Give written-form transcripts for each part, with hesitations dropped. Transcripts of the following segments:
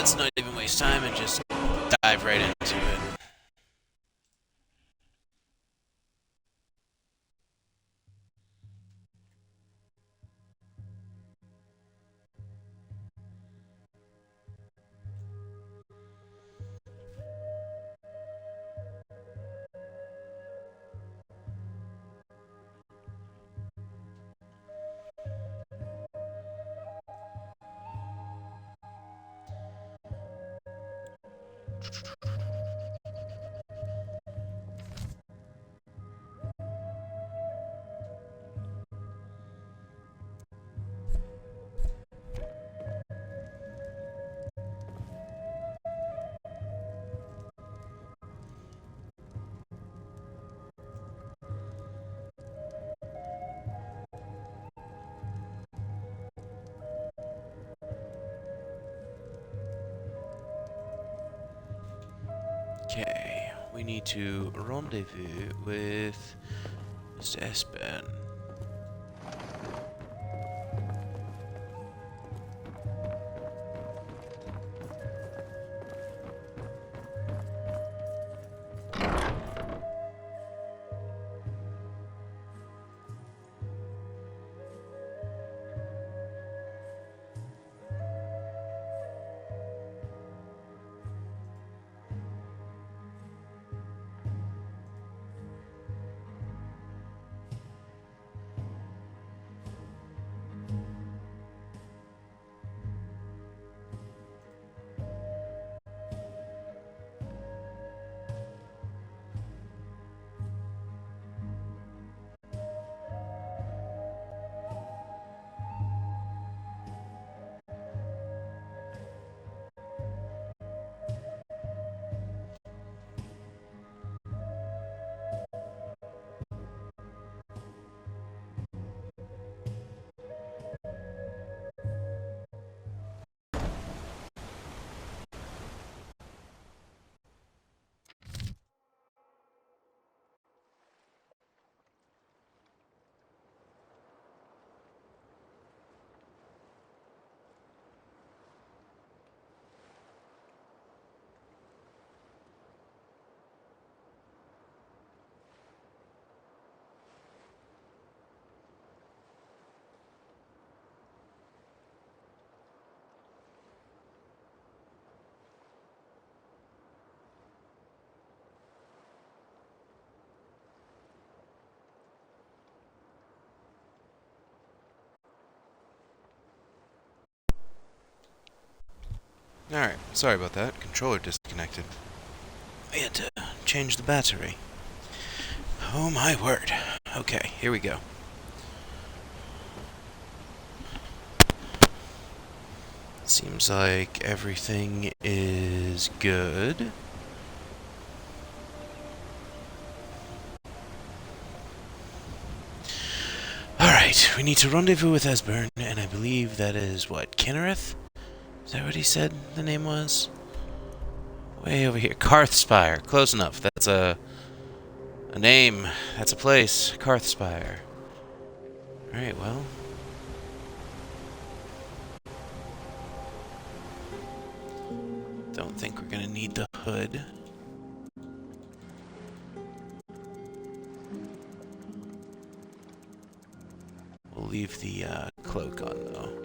let's not even waste time and just dive right into it. Okay, we need to rendezvous with Mr. Esbern. Alright, sorry about that. Controller disconnected. I had to change the battery. Oh my word. Okay, here we go. Seems like everything is good. Alright, we need to rendezvous with Esbern, and I believe that is what, Kinnereth? Is that what he said the name was? Way over here. Karthspire. Close enough. That's a name. That's a place. Karthspire. Alright, well. Don't think we're gonna need the hood. We'll leave the cloak on, though.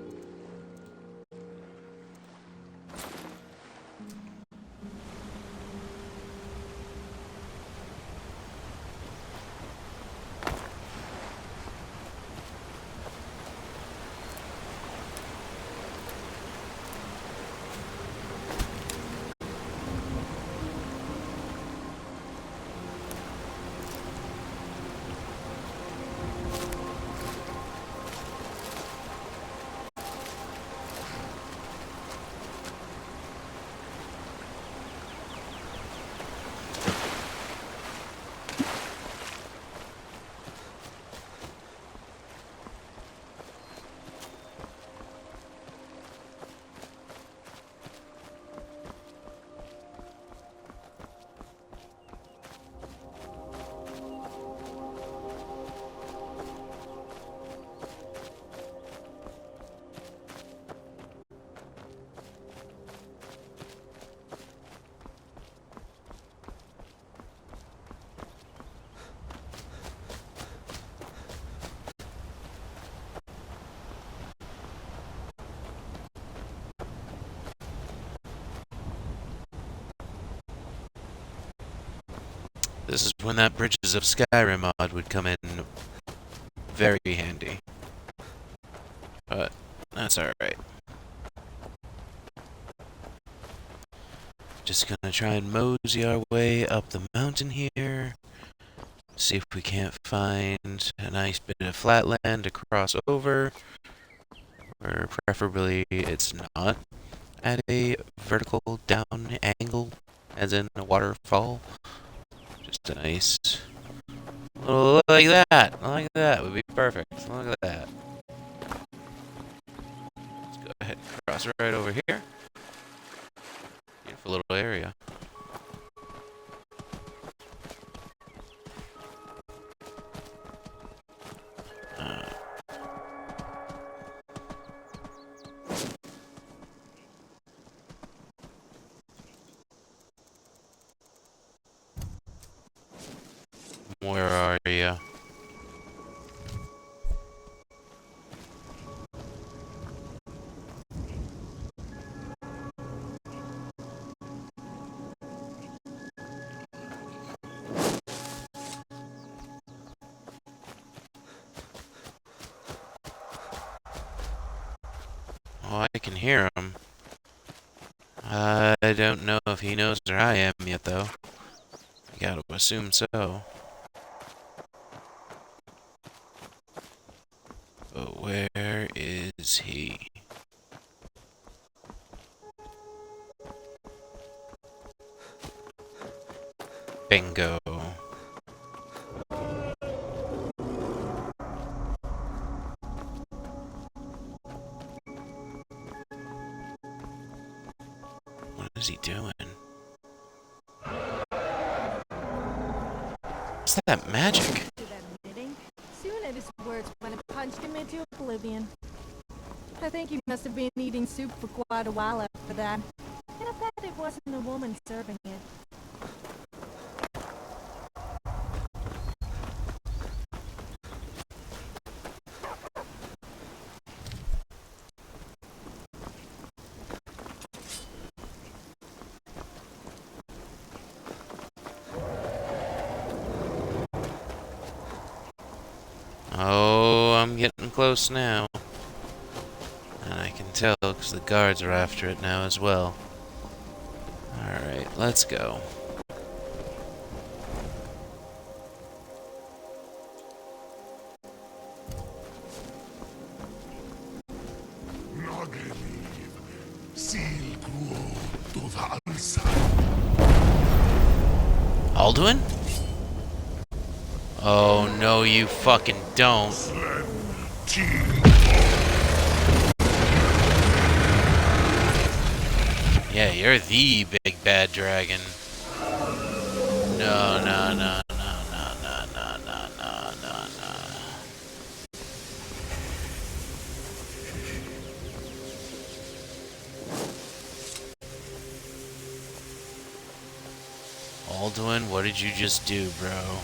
This is when that Bridges of Skyrim mod would come in very handy. But that's alright. Just gonna try and mosey our way up the mountain here. See if we can't find a nice bit of flatland to cross over. Or preferably it's not at a vertical down angle, as in a waterfall. Just a nice little like that. Like that would be perfect. Look at that. Let's go ahead and cross right over here. Beautiful little area. Where are you? Oh, I can hear him. I don't know if he knows where I am yet, though. I gotta assume so. But where is he? Bingo. What is he doing? What's that magic? Soon at his words when it punched him into oblivion. I think he must have been eating soup for quite a while after that. And I bet it wasn't a woman serving it. Oh, I'm getting close now. And I can tell because the guards are after it now as well. Alright, let's go. Alduin? Oh, no, you fucking don't. Yeah, you're the big bad dragon. No, no, no, no, no, no, no, no, no, no, no. Alduin, what did you just do, bro?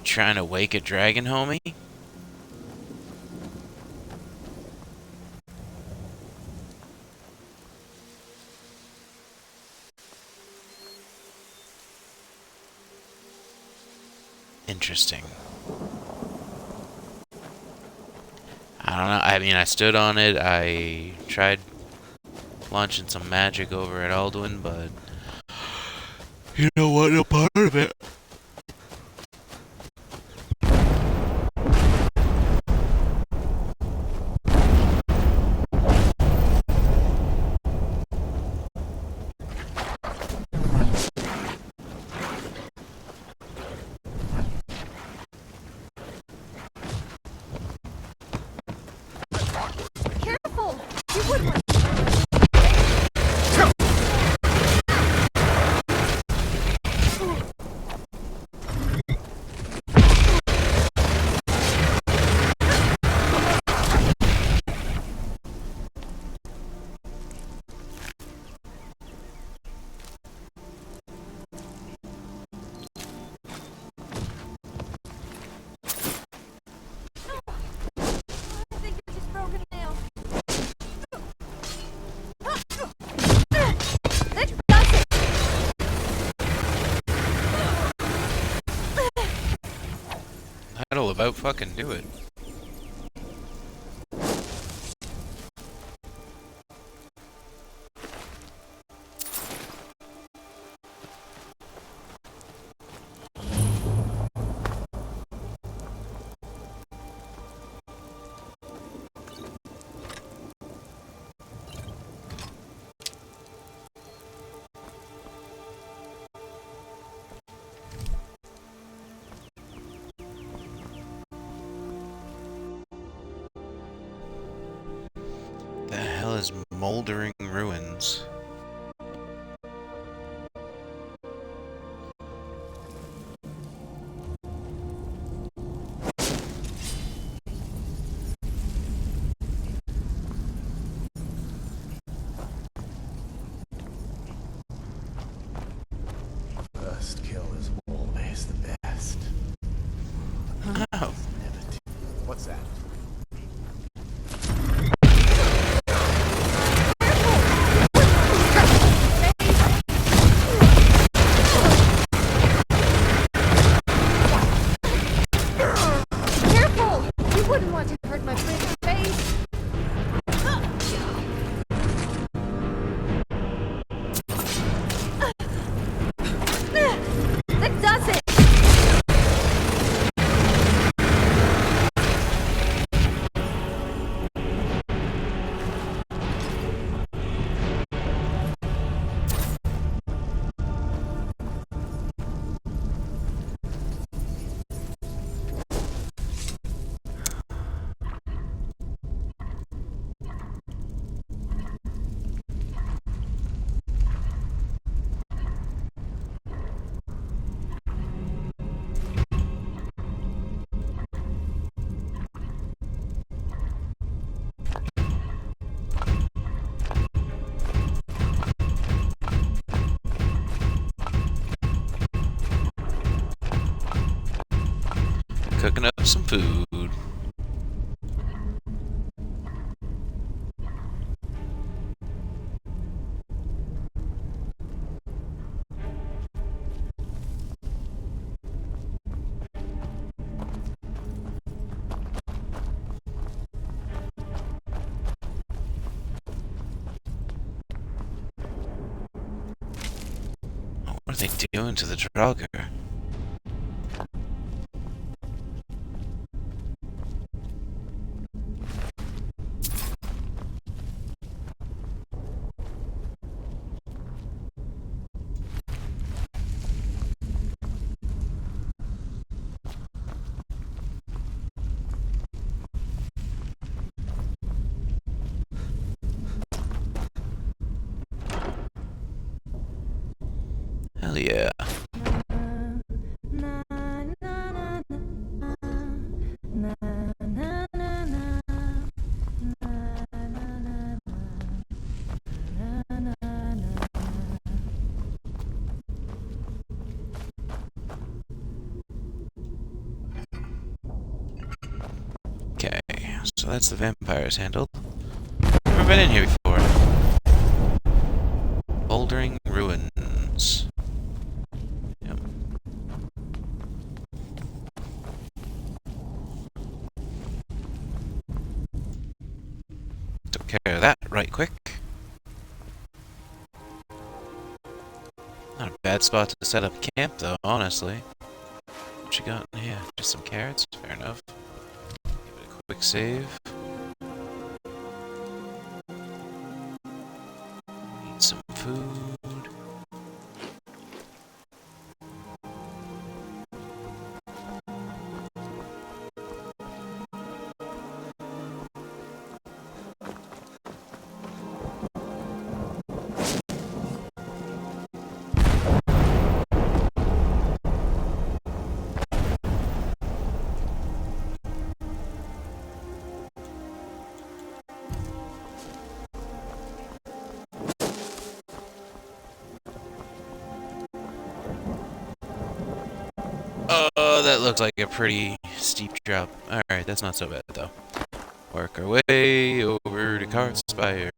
Trying to wake a dragon, homie? Interesting. I don't know. I mean, I stood on it. I tried launching some magic over at Alduin, but you know what? No part of it. Careful! You wouldn't. about fucking do it. The hell is moldering ruins? First kill is always the best. Oh. What's that? Careful! You wouldn't want to hurt my pretty face. That does it! Cooking up some food. What are they doing to the Draugr? Hell yeah. Okay, so that's the vampires handled. Never been in here before. Bouldering ruins. Yep. Took care of that right quick. Not a bad spot to set up camp though, honestly. What you got in here? Just some carrots? Fair enough. Give it a quick save. Need some food. Oh, that looks like a pretty steep drop. Alright, that's not so bad, though. Work our way over to Kartspire.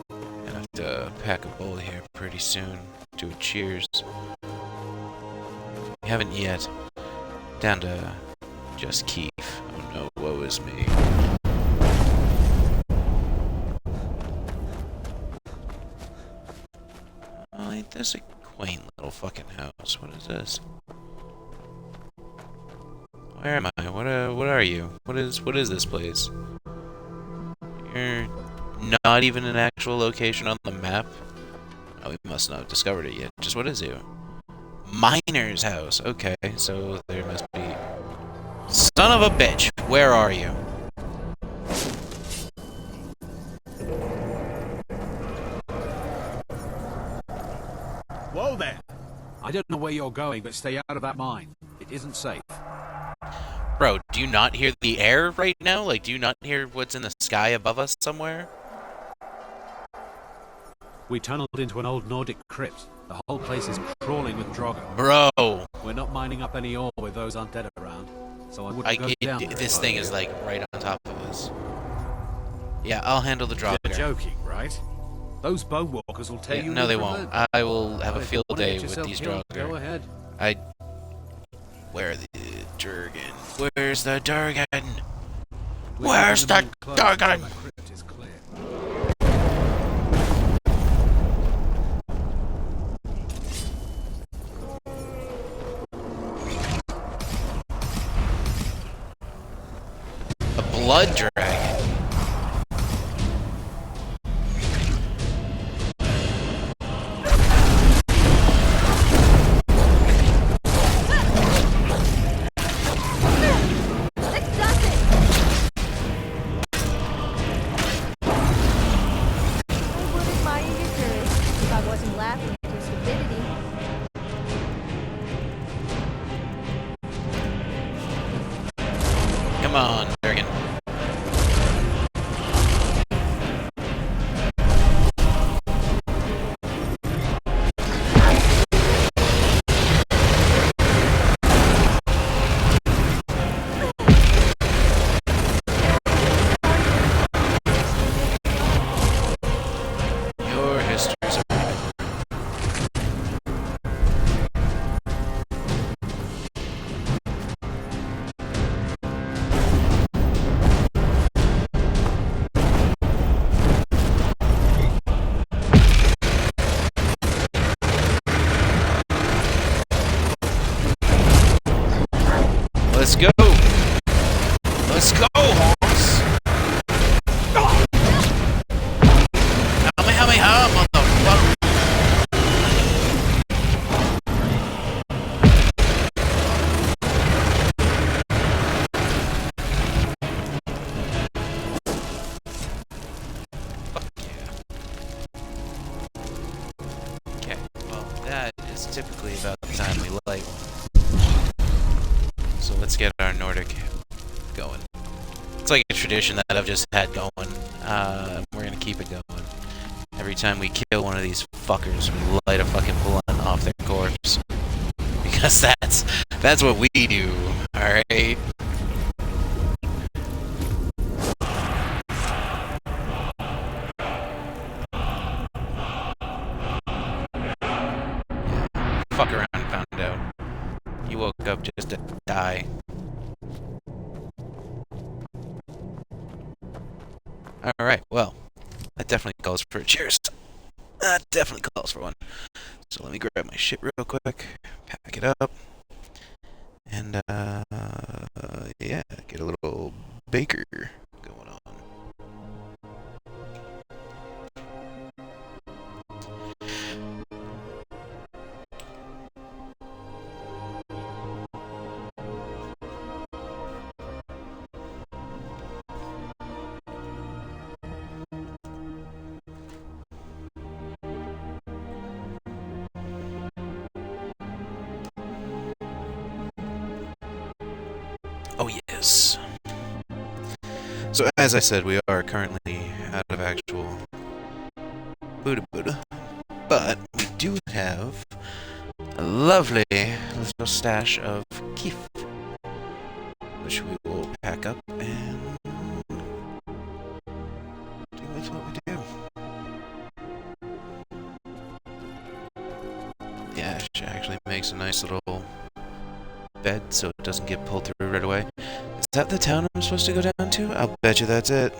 Gonna have to pack a bowl here pretty soon. Do a cheers. We haven't yet. Down to just Keith. Oh no, woe is me. Oh, ain't this a quaint little fucking house? What is this? Where am I? What are you? What is this place? You're not even an actual location on the map? Oh, we must not have discovered it yet. Just what is it? Miner's house. Okay, so there must be... Son of a bitch! Where are you? Whoa there! I don't know where you're going, but stay out of that mine. It isn't safe. Bro, do you not hear the air right now? Like, do you not hear what's in the sky above us somewhere? We tunneled into an old Nordic crypt. The whole place is crawling with Draugr. Bro! We're not mining up any ore with those undead around, so I wouldn't go down there. This thing is, like, right on top of us. Yeah, I'll handle the Draugr. You're joking, right? Those bone walkers will tear you. No, they different won't. bird. I will have a If you field wanna day get with yourself these killed, Draugr. Go ahead. Where are the Durgan? Where's the Durgan? We're Where's keeping the them all closed Durgan? until the crypt is clear. A blood dragon. Come on, Durgan. Your history's a Let's go! Let's go, horse! Help me, motherfucker! Fuck yeah. Okay, well, that is typically about the time we light one. So let's get our Nordic going. It's like a tradition that I've just had going. We're gonna keep it going. Every time we kill one of these fuckers, we light a fucking blunt off their corpse. Because that's what we do, alright? Fuck around and found out. You woke up just to die. Alright, well, that definitely calls for a cheers. That definitely calls for one. So let me grab my shit real quick, pack it up, and, yeah, get a little baker going on. Oh, yes. So, as I said, we are currently out of actual Buddha, but we do have a lovely little stash of keef, which we will pack up and do with what we do. Yeah, she actually makes a nice little bed so it doesn't get pulled through right away. Is that the town I'm supposed to go down to? I'll bet you that's it.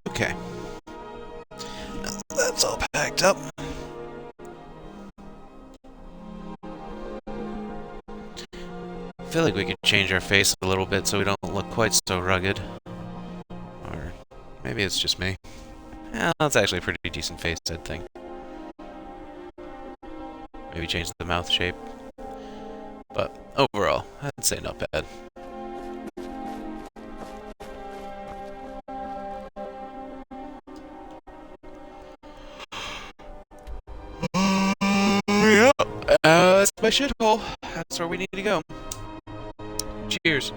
Okay. That's all packed up. I feel like we could change our face a little bit so we don't look quite so rugged. Or maybe it's just me. Yeah, that's actually a pretty decent face, I'd think. Maybe change the mouth shape. But overall, I'd say not bad. Yeah, that's my shithole. That's where we need to go. Cheers.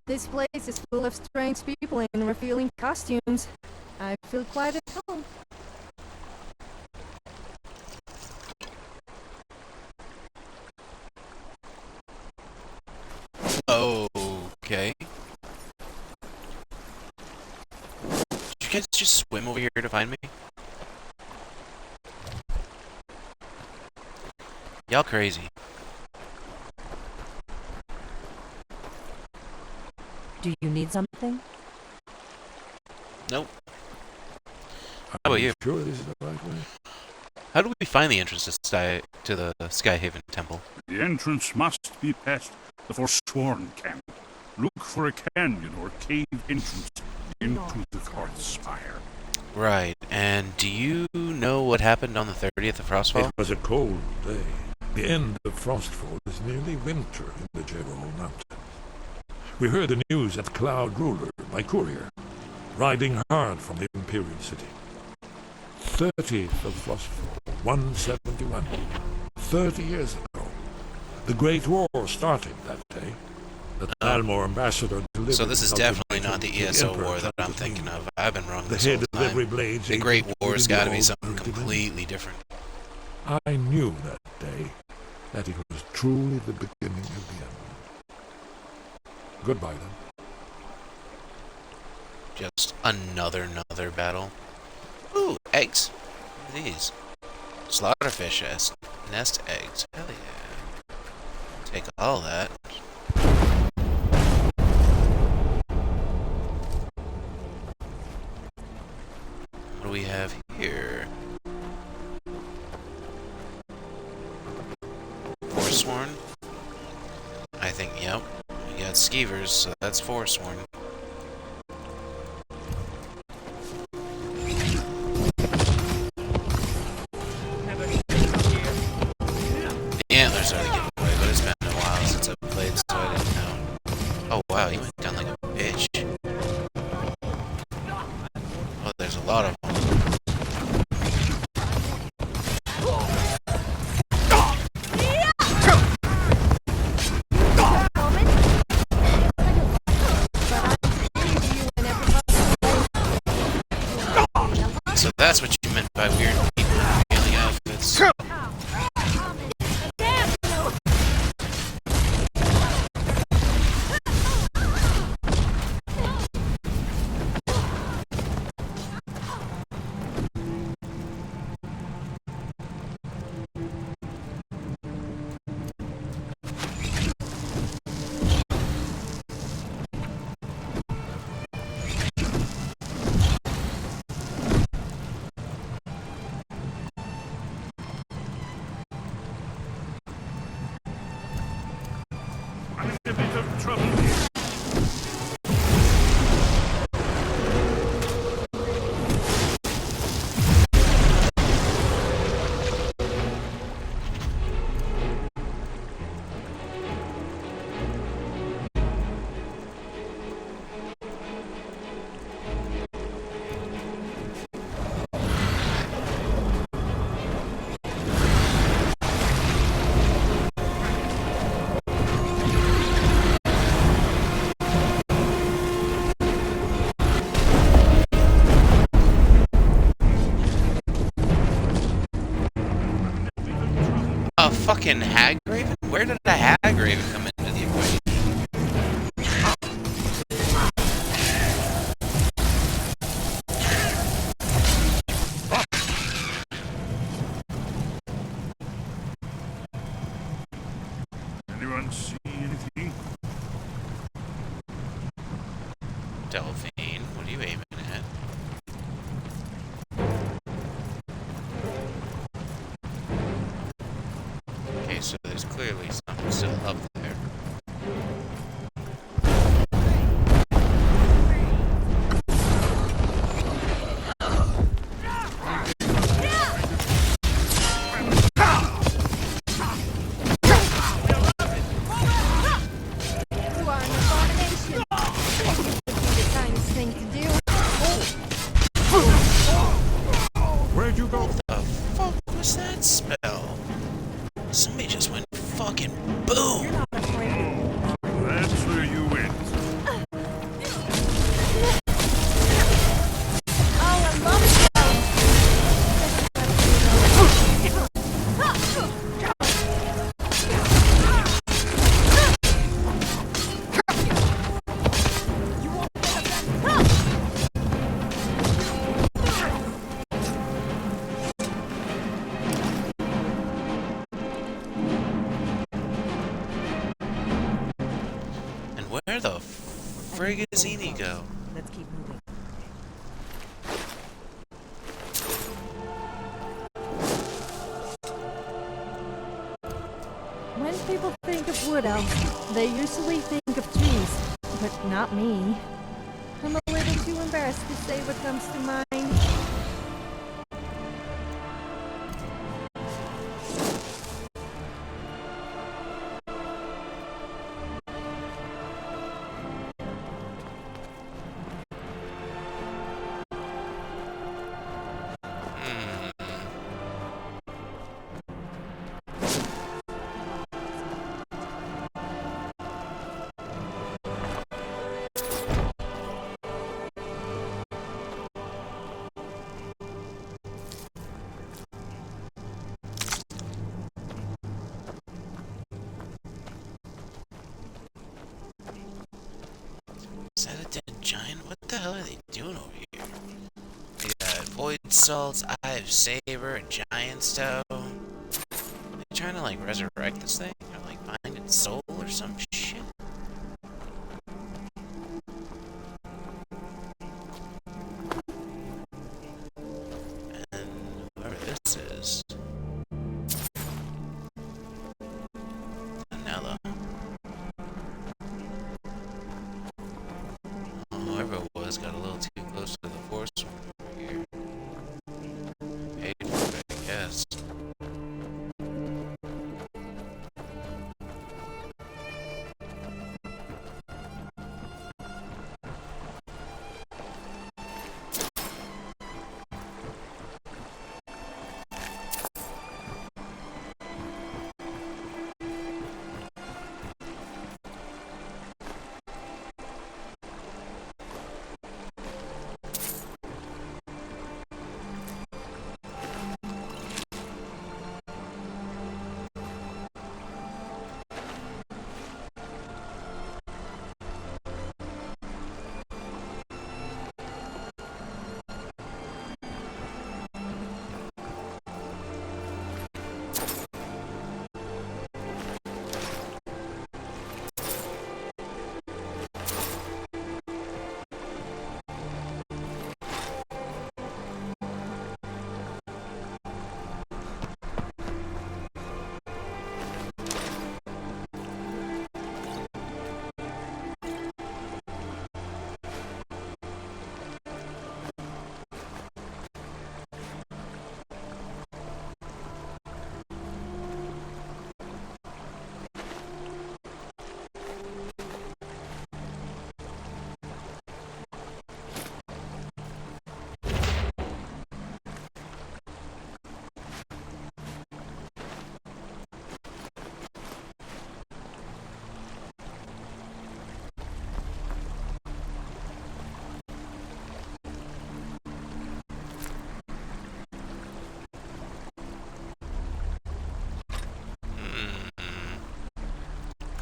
This place is full of strange people in revealing costumes. I feel quite at home. Okay. Did you guys just swim over here to find me? Y'all crazy. Do you need something? Nope. How about you? Sure this is the right way? How do we find the entrance to the Skyhaven Temple? The entrance must be past the Forsworn camp. Look for a canyon or cave entrance into the Karth Spire. Right, and do you know what happened on the 30th of Frostfall? It was a cold day. The end of Frostfall is nearly winter in the Jerome Mountains. We heard the news at Cloud Ruler by courier, riding hard from the Imperial City. 30th of Frostfall, 171. 30 years ago. The Great War started that day. The Almor ambassador delivered... So this is definitely not the ESO war that I'm thinking of. I've been wrong this whole time. The Great War's gotta be something completely different. I knew that day that it was truly the beginning of the end. Goodbye, then. Just another battle. Ooh, eggs. What are these? Slaughterfish nest eggs. Hell yeah. Take all that. What do we have here? Forsworn? I think, yep. We got Skeevers, so that's Forsworn. The antlers are the giveaway, but it's been a while since I've played, so I didn't know. Oh wow, he went down like a bitch. Oh, there's a lot of them. So that's what you meant by weird people in revealing outfits. fucking hag raven? Where did a hag raven come into the equation? Anyone see anything? Delphine, what are you aiming at? Okay, so there's clearly something still up there. You are an abomination. This would be the kindest thing to do. Where'd you go? The fuck was that spell? Somebody just went fucking boom! That's where you went. Oh, I love spells. And where the frig is Eni go? Let's keep moving. When people think of wood elves, they usually think of trees, but not me. I'm a little too embarrassed to say what comes to mind. Is that a dead giant? What the hell are they doing over here? We got Void Salts, Eye of Saber, a Giant's Toe. Are they trying to, like, resurrect this thing? Or, like, find its soul or some shit? And whoever this is... Anella. Whoever it was got a little too close to the force over here. Paid for it, I guess.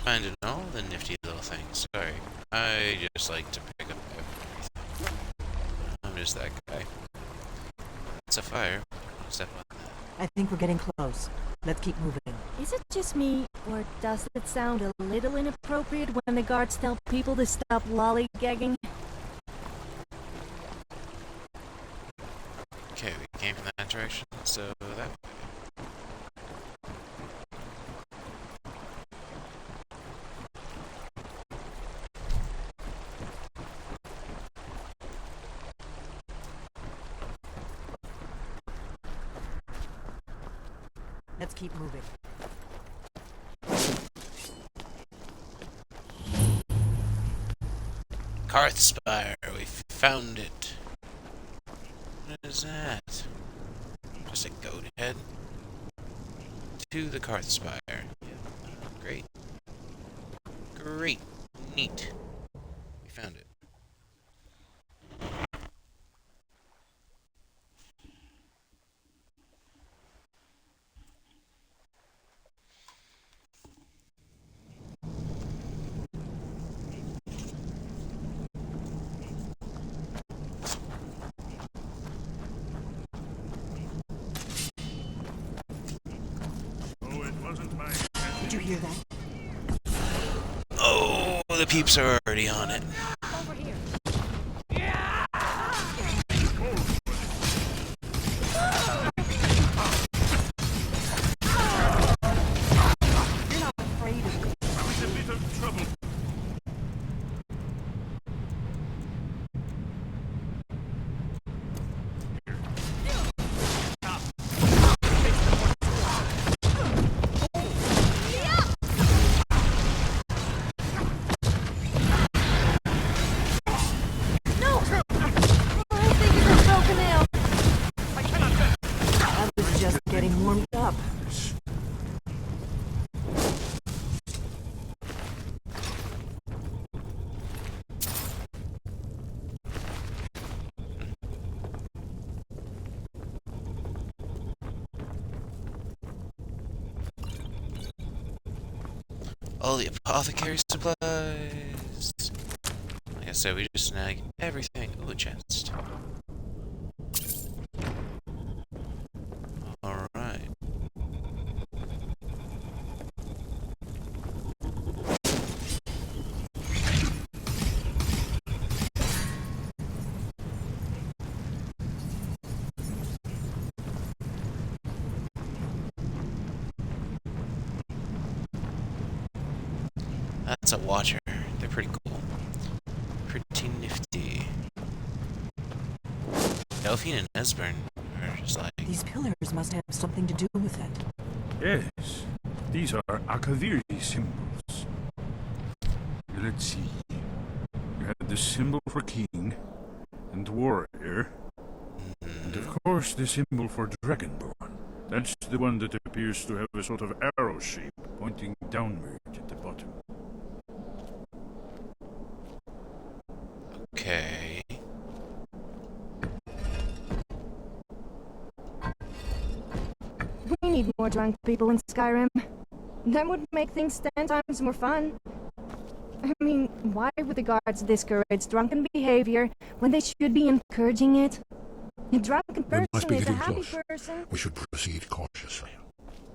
Finding all the nifty little things. Sorry. I just like to pick up everything. I'm just that guy. It's a fire. Step on that. I think we're getting close. Let's keep moving. Is it just me, or does it sound a little inappropriate when the guards tell people to stop lollygagging? Okay, we came from that direction, so that way. Let's keep moving. Karthspire, we found it. What is that? Just a goat head? To the Karthspire. Great. Great. Neat. We found it. Oh, it wasn't my Did you hear that? Oh, the peeps are already on it. Over here. You're not afraid of me. I was a bit of trouble. No! I think you're broken now. I was just getting warmed up. All the apothecary supplies. Like I said, we just snag everything. Oh, a chest. Alright. That's a watcher. They're pretty cool. Pretty nifty. Delphine and Esbern are just like... These pillars must have something to do with it. Yes, these are Akaviri symbols. Let's see. You have the symbol for king and warrior, and of course the symbol for dragonborn. That's the one that appears to have a sort of arrow shape pointing downward at the bottom. Okay. We need more drunk people in Skyrim. That would make things 10 times more fun. I mean, why would the guards discourage drunken behavior when they should be encouraging it? A drunken We must person be is a getting happy close. person. We should proceed cautiously.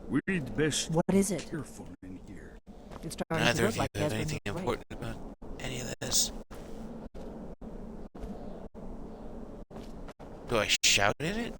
We'd best What is it? be careful in here. It's starting Neither to of look you like have Esbern anything was right. important about any of this. Do I shout at it?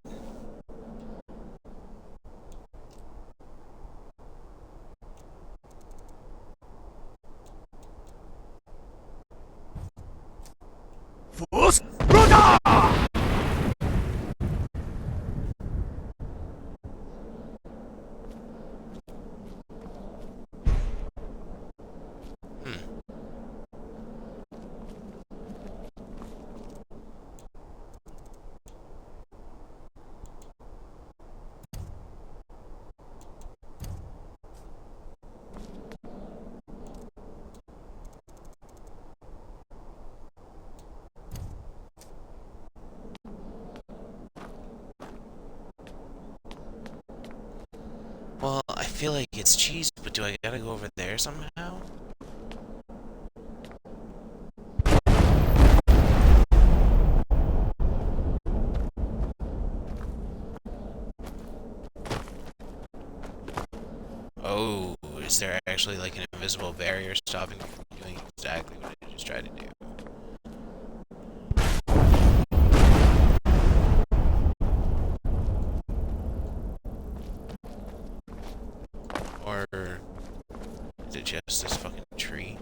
Well, I feel like it's cheese, but do I gotta go over there somehow? Is there actually like an invisible barrier stopping me from doing exactly what I just tried to do? Or is it just this fucking tree?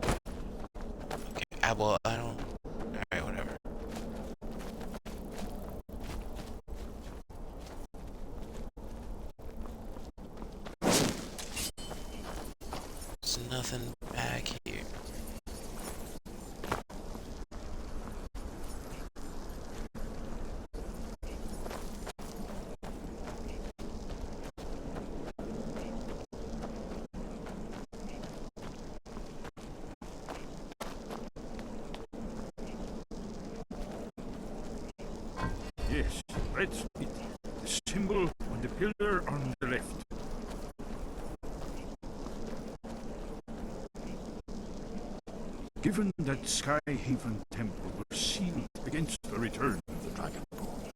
Okay, well, I don't... Alright, whatever. There's nothing back here. Yes, that's it. The symbol on the pillar on the left. Given that Skyhaven Temple was sealed against the return of the Dragonborn,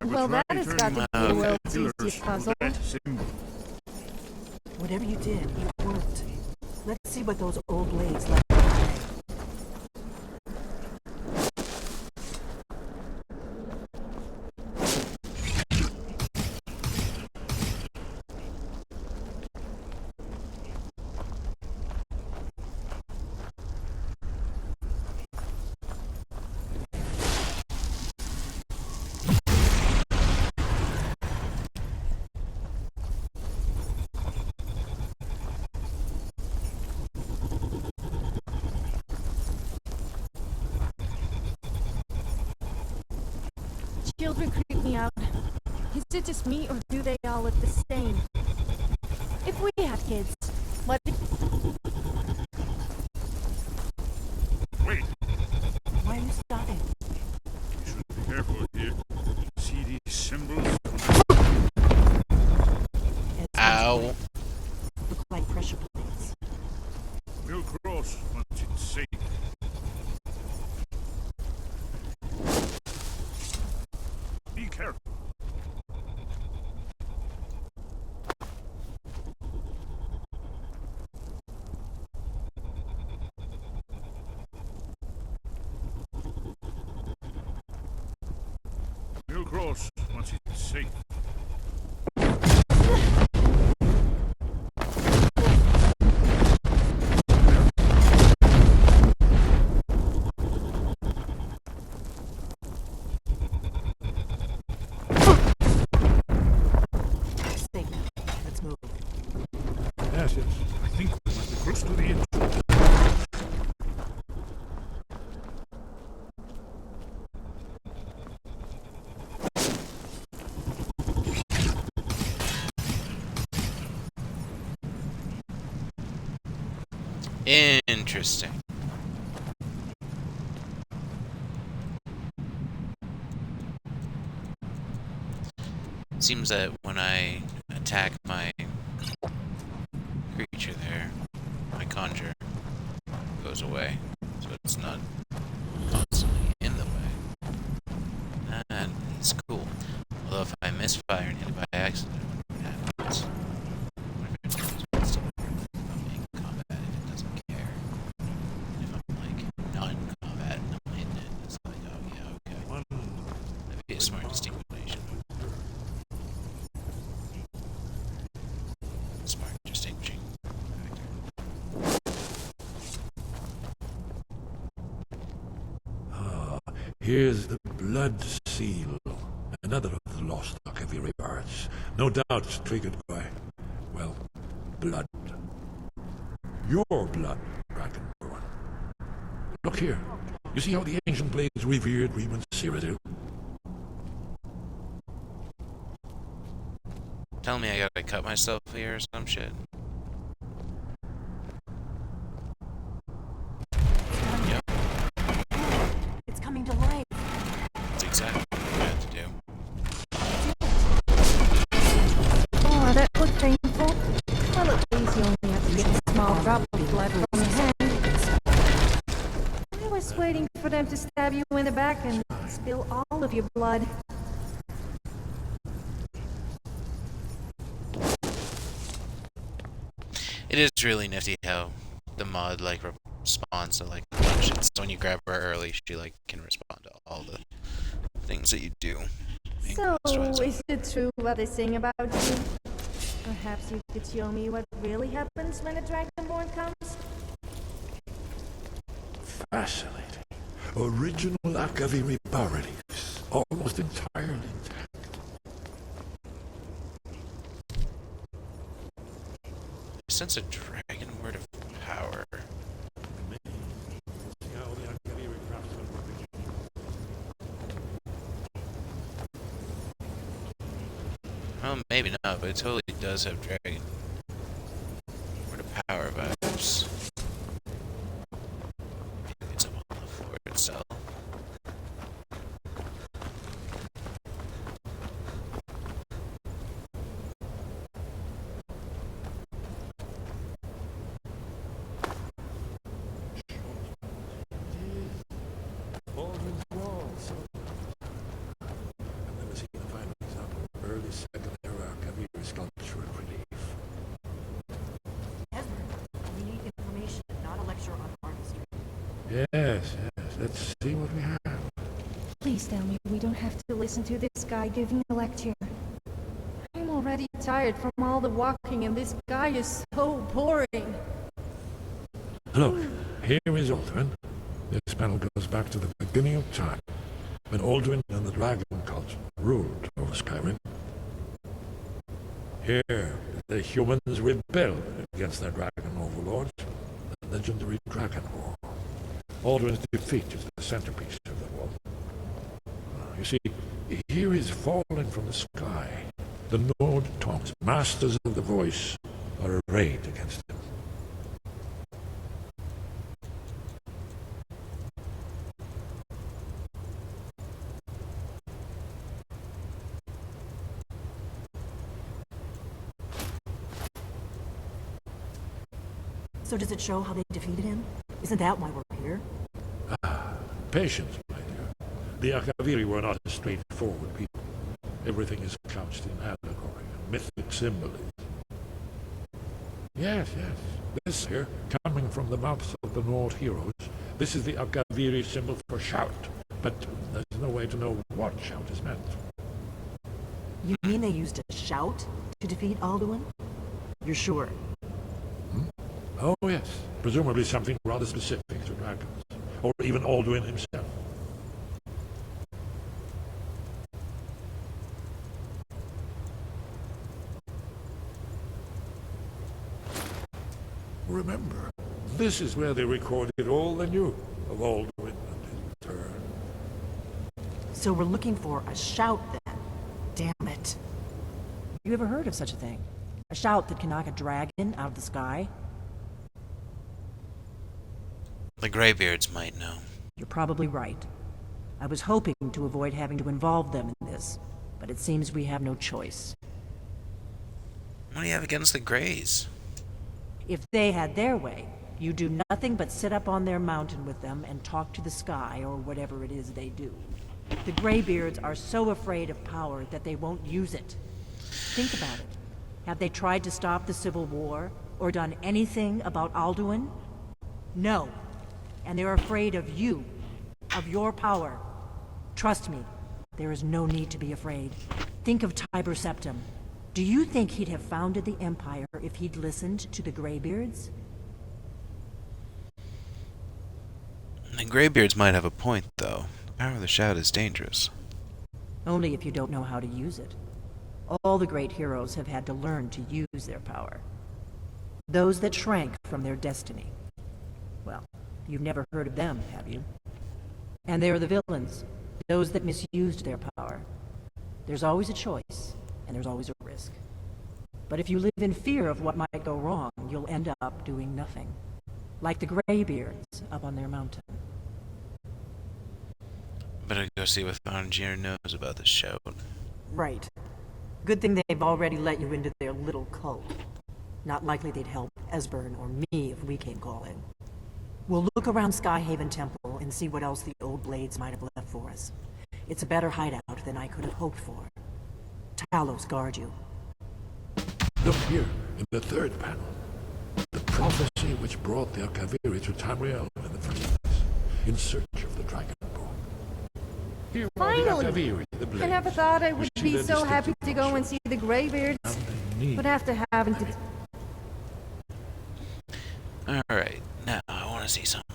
I will Well, try that has got turning to be one the of world's the pillars easiest to puzzle. that symbol. Whatever you did, it worked. Let's see what those old blades left behind. Children creep me out. Is it just me, or do they all look the same? If we had kids, what if... Wait, Why are you stopping? you should be careful here. See these symbols? Ow. Look like pressure plates. We'll cross once it's safe. Be careful. We'll cross once it's safe. Safe now. Let's move. Yes, yes. I think we must be close to the edge. Interesting. Seems that when I attack my creature there, my conjure goes away, so it's not constantly in the way. And it's cool. Although if I misfire and hit it by accident, what happens? What if it turns out still I'm in combat if it doesn't care? And if I'm like not in combat and I'm hitting it, it's like, oh yeah, okay. That'd be a smart distinction. Smart distinguishing factor. Here's the blood seal. Another of the lost Akaviri arts. No doubt it's triggered by, well, blood. Your blood, Dragonborn. Look here. You see how the ancient blades revered Reman Cyrodiil? Tell me I gotta cut myself here or some shit. Yep, It's coming to life. that's exactly what I had to do. Oh, that looked painful. Well, at least you only have to get a small drop of blood from the hand. I was waiting for them to stab you in the back and spill all of your blood. It is really nifty how the mod like responds to like a bunch of shit. So when you grab her early, she like can respond to all the things that you do. So, is it true what they sing about you? Perhaps you could show me what really happens when a Dragonborn comes? Fascinating. Original Akaviri bas-reliefs, almost entirely intact. I sense a dragon word of power. Well, maybe not, but it totally does have dragon word of power vibes. Maybe it's up on the floor itself. We need information, not a lecture on artistry. Yes, let's see what we have. Please tell me we don't have to listen to this guy giving a lecture. I'm already tired from all the walking and this guy is so boring. Look, here is Alduin. This panel goes back to the beginning of time, when Alduin and the Dragon Cult ruled over Skyrim. Here, the humans rebelled against their dragon overlords, the legendary Dragon War. Alduin's defeat is the centerpiece of the war. You see, here is falling from the sky. The Nord Tongs, masters of the voice, are arrayed against him. So does it show how they defeated him? Isn't that why we're here? Patience, my dear. The Akaviri were not a straightforward people. Everything is couched in allegory and mythic symbolism. Yes. This here, coming from the mouths of the Nord heroes, this is the Akaviri symbol for shout. But there's no way to know what shout is meant. You mean they used a shout to defeat Alduin? You're sure? Oh, yes. Presumably something rather specific to dragons. Or even Alduin himself. Remember, this is where they recorded all they knew of Alduin and his return. So we're looking for a shout then. Damn it. You ever heard of such a thing? A shout that can knock a dragon out of the sky? The Greybeards might know. You're probably right. I was hoping to avoid having to involve them in this, but it seems we have no choice. What do you have against the Greys? If they had their way, you do nothing but sit up on their mountain with them and talk to the sky or whatever it is they do. The Greybeards are so afraid of power that they won't use it. Think about it. Have they tried to stop the Civil War or done anything about Alduin? No. And they're afraid of you, of your power. Trust me, there is no need to be afraid. Think of Tiber Septim. Do you think he'd have founded the Empire if he'd listened to the Greybeards? The Greybeards might have a point, though. The power of the shout is dangerous. Only if you don't know how to use it. All the great heroes have had to learn to use their power. Those that shrank from their destiny. Well, you've never heard of them, have you? And there are the villains, those that misused their power. There's always a choice, and there's always a risk. But if you live in fear of what might go wrong, you'll end up doing nothing. Like the Greybeards up on their mountain. Better go see what the engineer knows about this shout. Right. Good thing they've already let you into their little cult. Not likely they'd help Esbern or me if we came calling. We'll look around Skyhaven Temple and see what else the old blades might have left for us. It's a better hideout than I could have hoped for. Talos guard you. Look here, in the third panel. prophecy which brought the Akaviri to Tamriel in the first place, in search of the dragon bone. Here are the Finally! Akaviri, the I blades. never thought I You would see be their so happy distinctive to go and see the Greybeards. and they need But after having to... Alright, now I want to see something.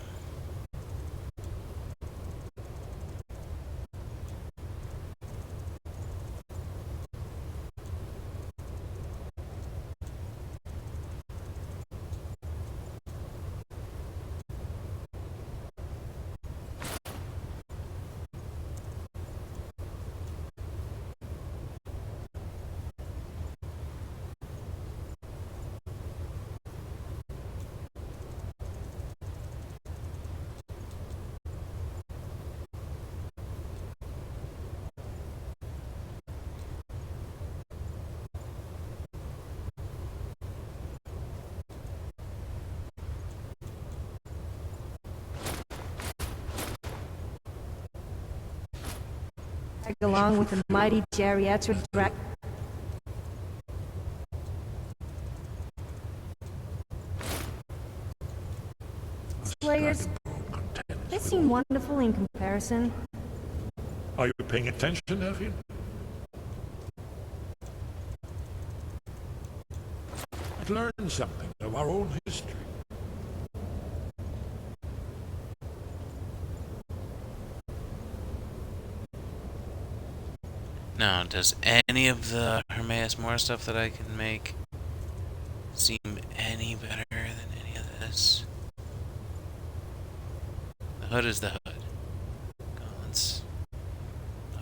tag along with the mighty geriatric dragon. Players, they seem wonderful in comparison. Are you paying attention, Elfin? I've learned something of our own history. Now, does any of the Hermaeus Mora stuff that I can make seem any better than any of this? The hood is the hood. Gauntlets. No.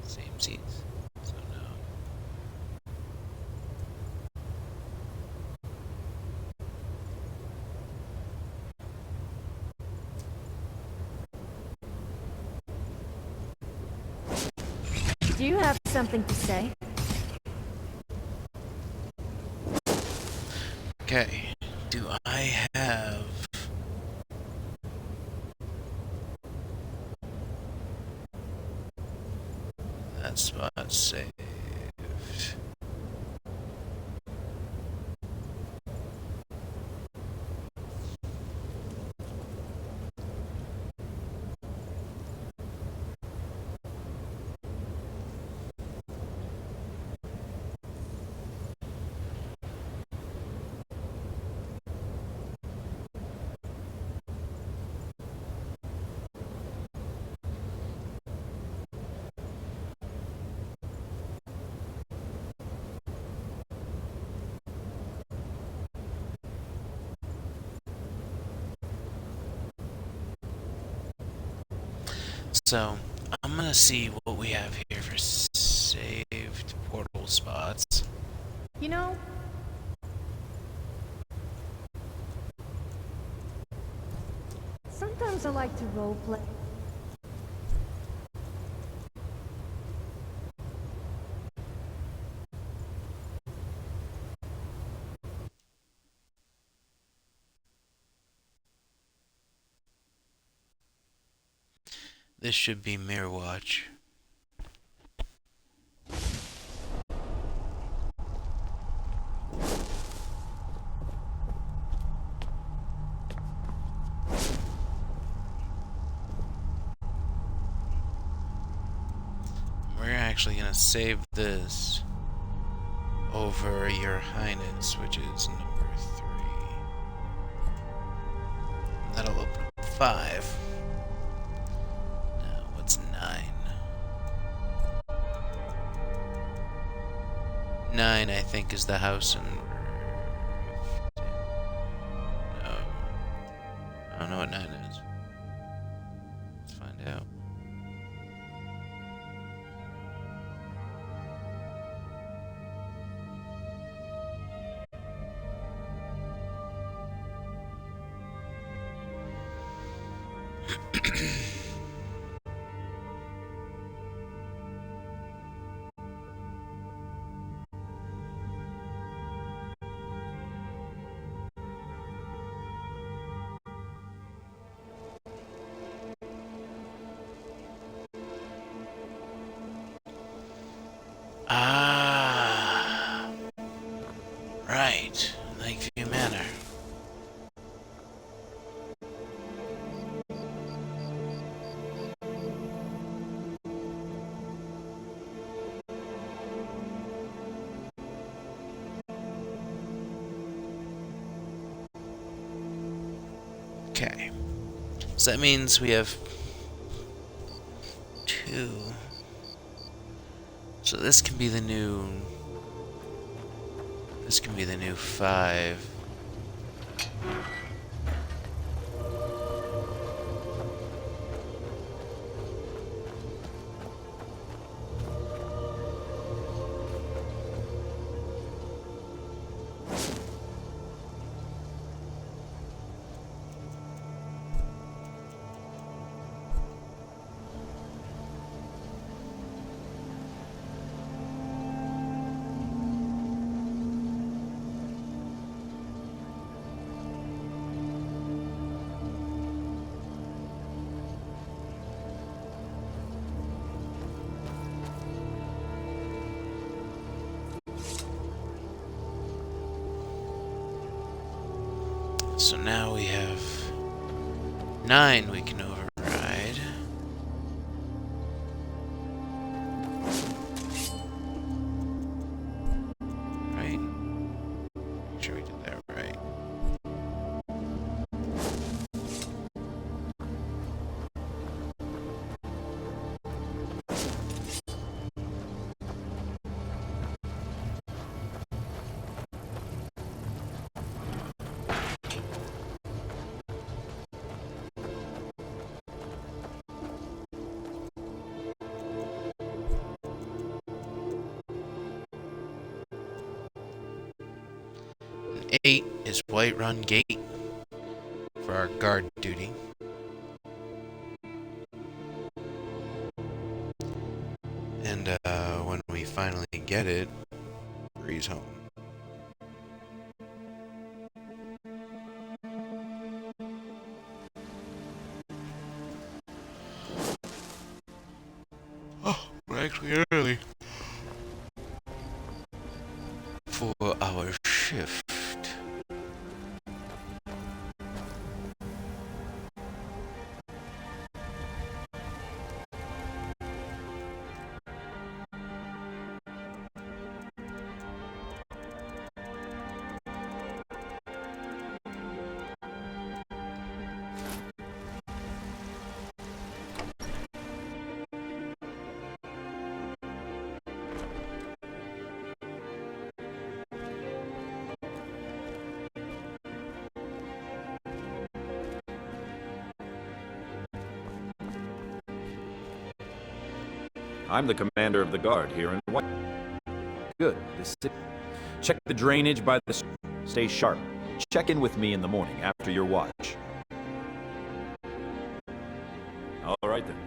Same seats. So no. Do you have something to say? Okay. Do I have... that spot saved? So, I'm gonna see what we have here for saved portal spots. You know, sometimes I like to roleplay. This should be Mirror Watch. We're actually gonna save this over Your Highness, which is number 3. That'll open up 5. Now, what's 9? 9, I think, is the house in... No. I don't know what 9 is. Let's find out. Okay. So that means we have 2. So this can be the new... This can be the new 5. So now we have 9 we can override. Right? Make sure we did that right. And 8 is Whiterun Gate for our guard duty. And when we finally get it, Breeze home. Oh, we're actually early for our shift. I'm the commander of the guard here in White. Good. Check the drainage by the... Stay sharp. Check in with me in the morning after your watch. All right then.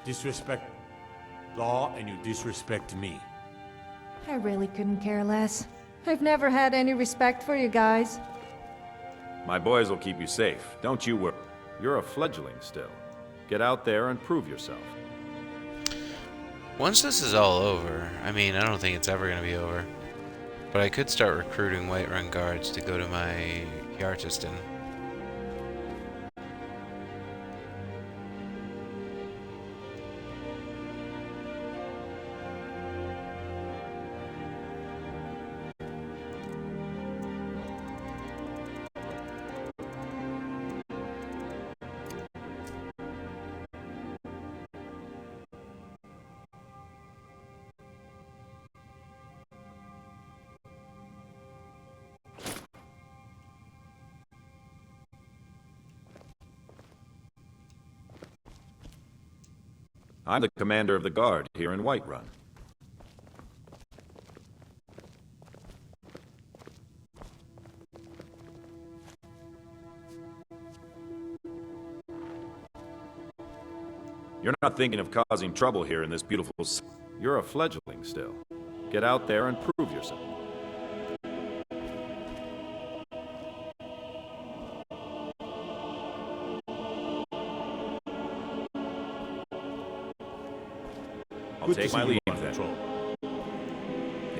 Disrespect law and you disrespect me. I really couldn't care less. I've never had any respect for you guys. My boys will keep you safe. Don't you worry. You're a fledgling still. Get out there and prove yourself. Once this is all over, I mean, I don't think it's ever going to be over. But I could start recruiting Whiterun guards to go to my Hjartiston. I'm the commander of the guard here in Whiterun. You're not thinking of causing trouble here in this beautiful... You're a fledgling still. Get out there and prove yourself. I'll take my leave then.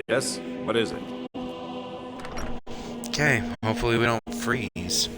Yes? What is it? Okay, hopefully we don't freeze.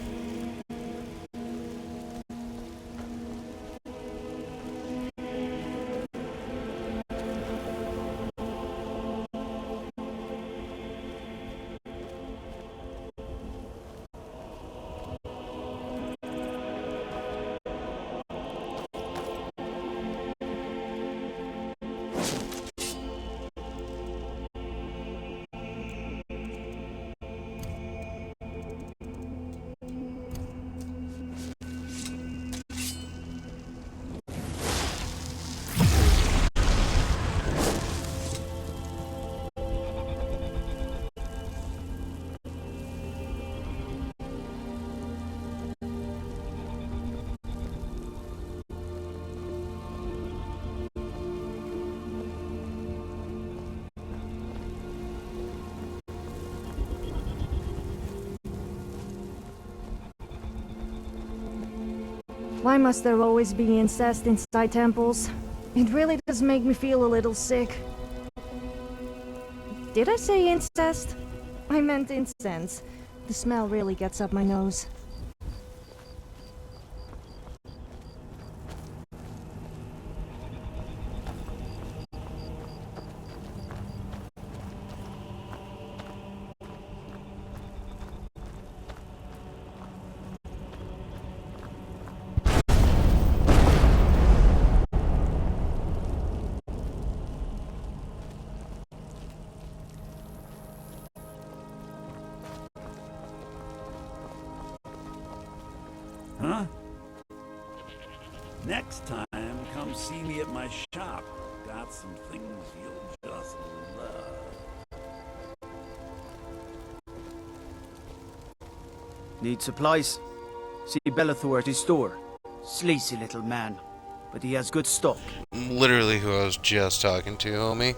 Why must there always be incest inside temples? It really does make me feel a little sick. Did I say incest? I meant incense. The smell really gets up my nose. Huh? Next time, come see me at my shop. Got some things you'll just love. Need supplies? See Bellathor at his store. Sleazy little man, but he has good stock. Literally who I was just talking to, homie.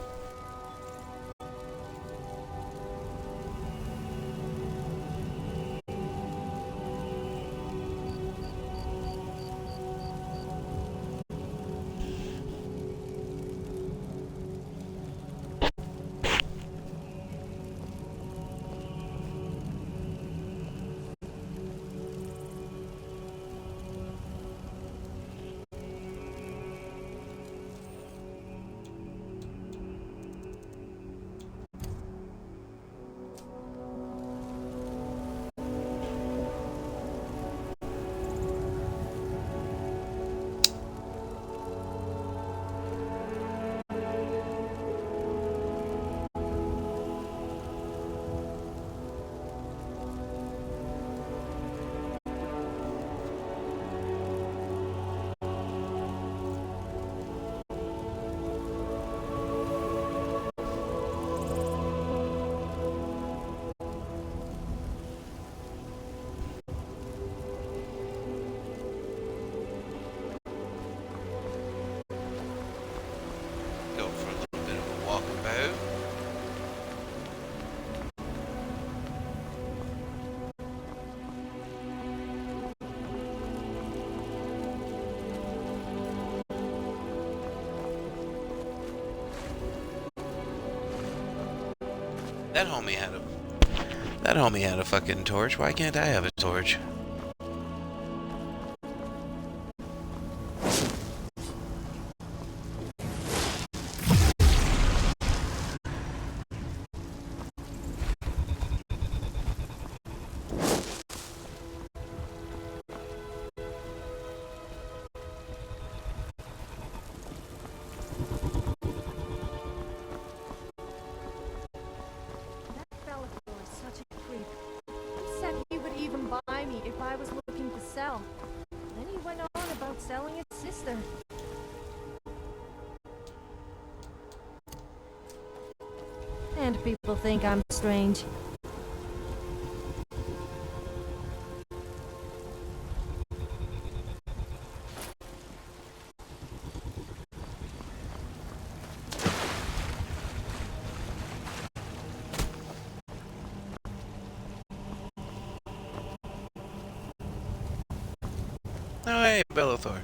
That homie had a... That homie had a fucking torch. Why can't I have a torch? If I was looking to sell. Then he went on about selling his sister. And people think I'm strange. Oh, hey, Bellathor.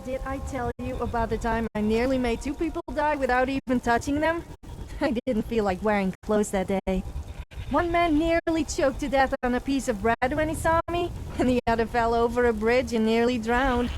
Did I tell you about the time I nearly made 2 people die without even touching them? I didn't feel like wearing clothes that day. One man nearly choked to death on a piece of bread when he saw me, and the other fell over a bridge and nearly drowned.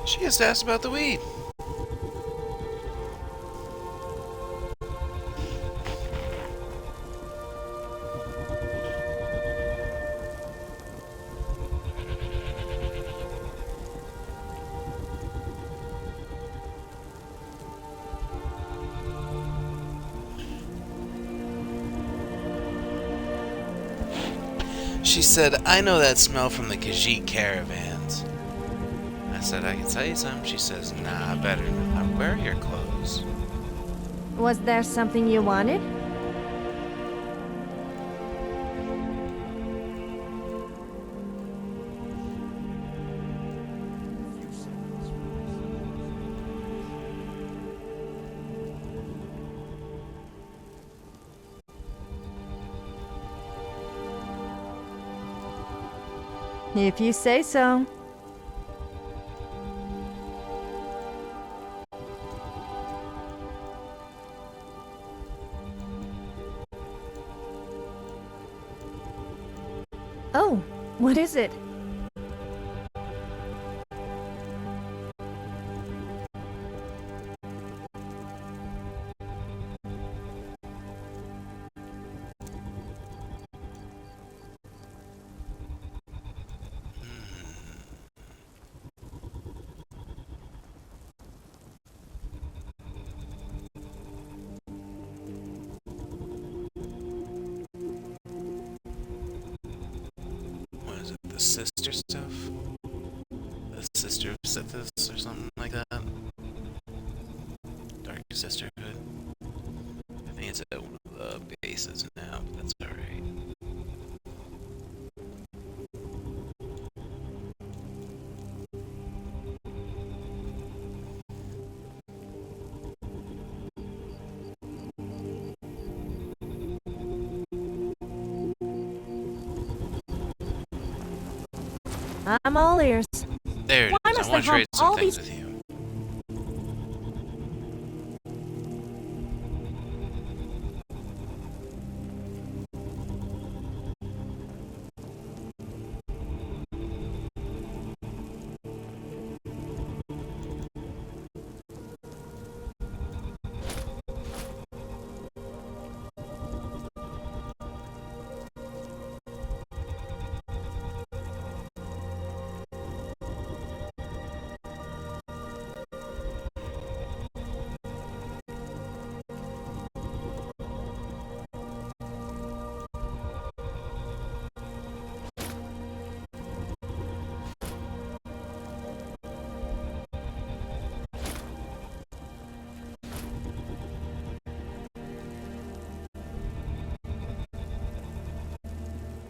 She just asked about the weed. She said, I know that smell from the Khajiit caravans. I said, I can tell you something. She says, nah, better not. Where are your clothes? Was there something you wanted? If you say so. Oh, what is it? What is it, the sister stuff? The sister of Sithis or something like that? Dark Sisterhood? I think it's at one of the bases now, but that's alright. I'm all ears. There it Why is. must I want they to trade have some all things these- with you.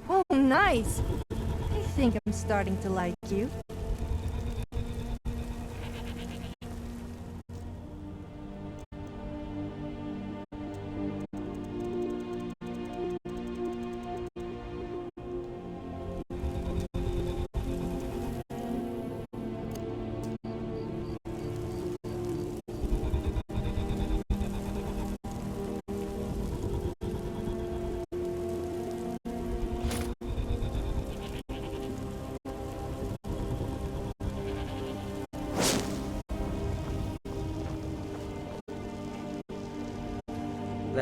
Oh, nice. I think I'm starting to like you.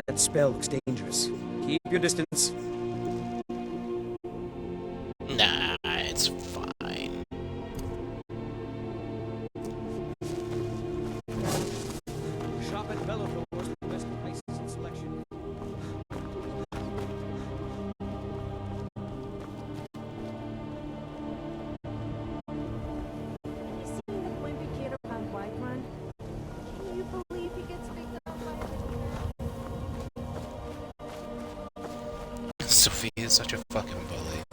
That spell looks dangerous. Keep your distance. Nah, it's fine. Shop at Bellathor's for the best prices and selection. You seen the wimpy kid around Whiterun? Can you believe he gets picked up by a Sophia is such a fucking bully.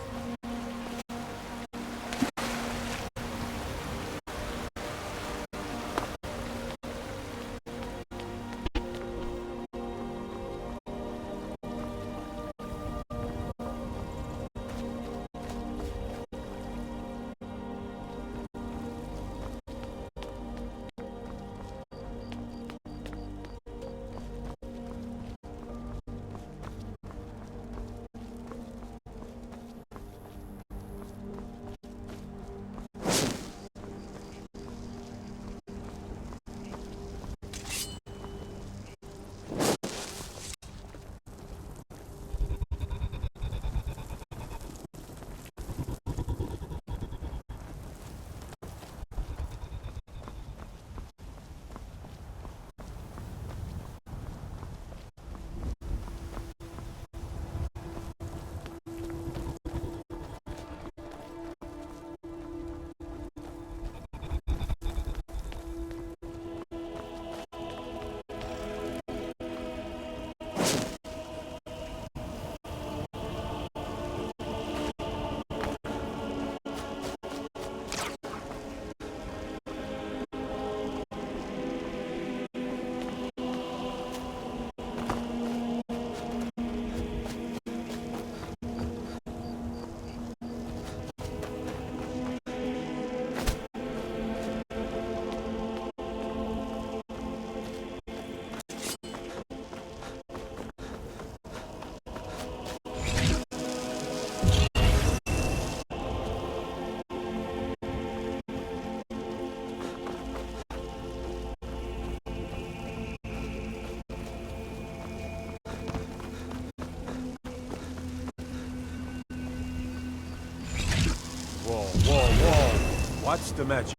What's the magic?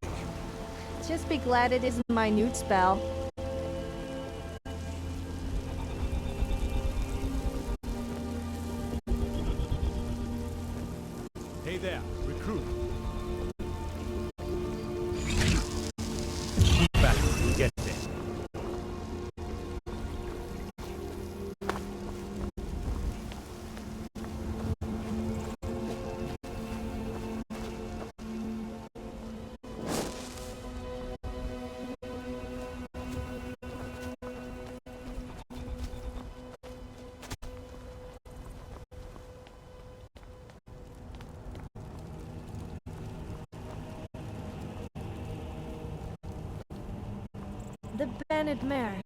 Just be glad it isn't my newt spell. Hey there, recruit. Keep back when we get there. The Bennett mare.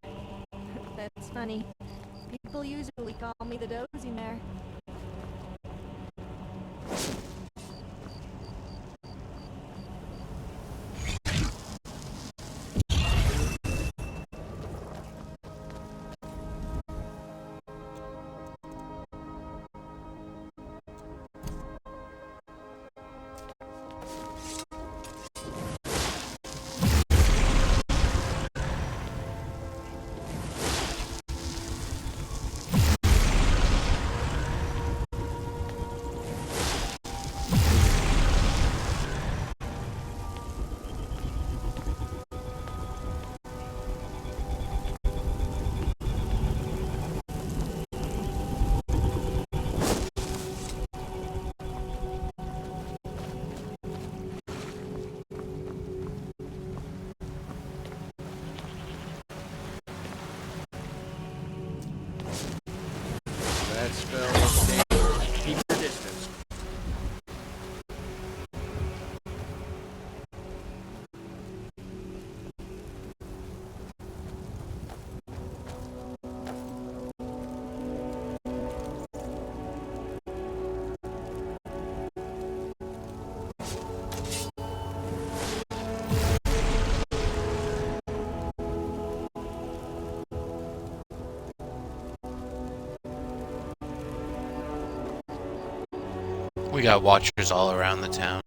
That's funny. People usually call me the dozy mare. That spell is dangerous. Keep your distance. We got watchers all around the town.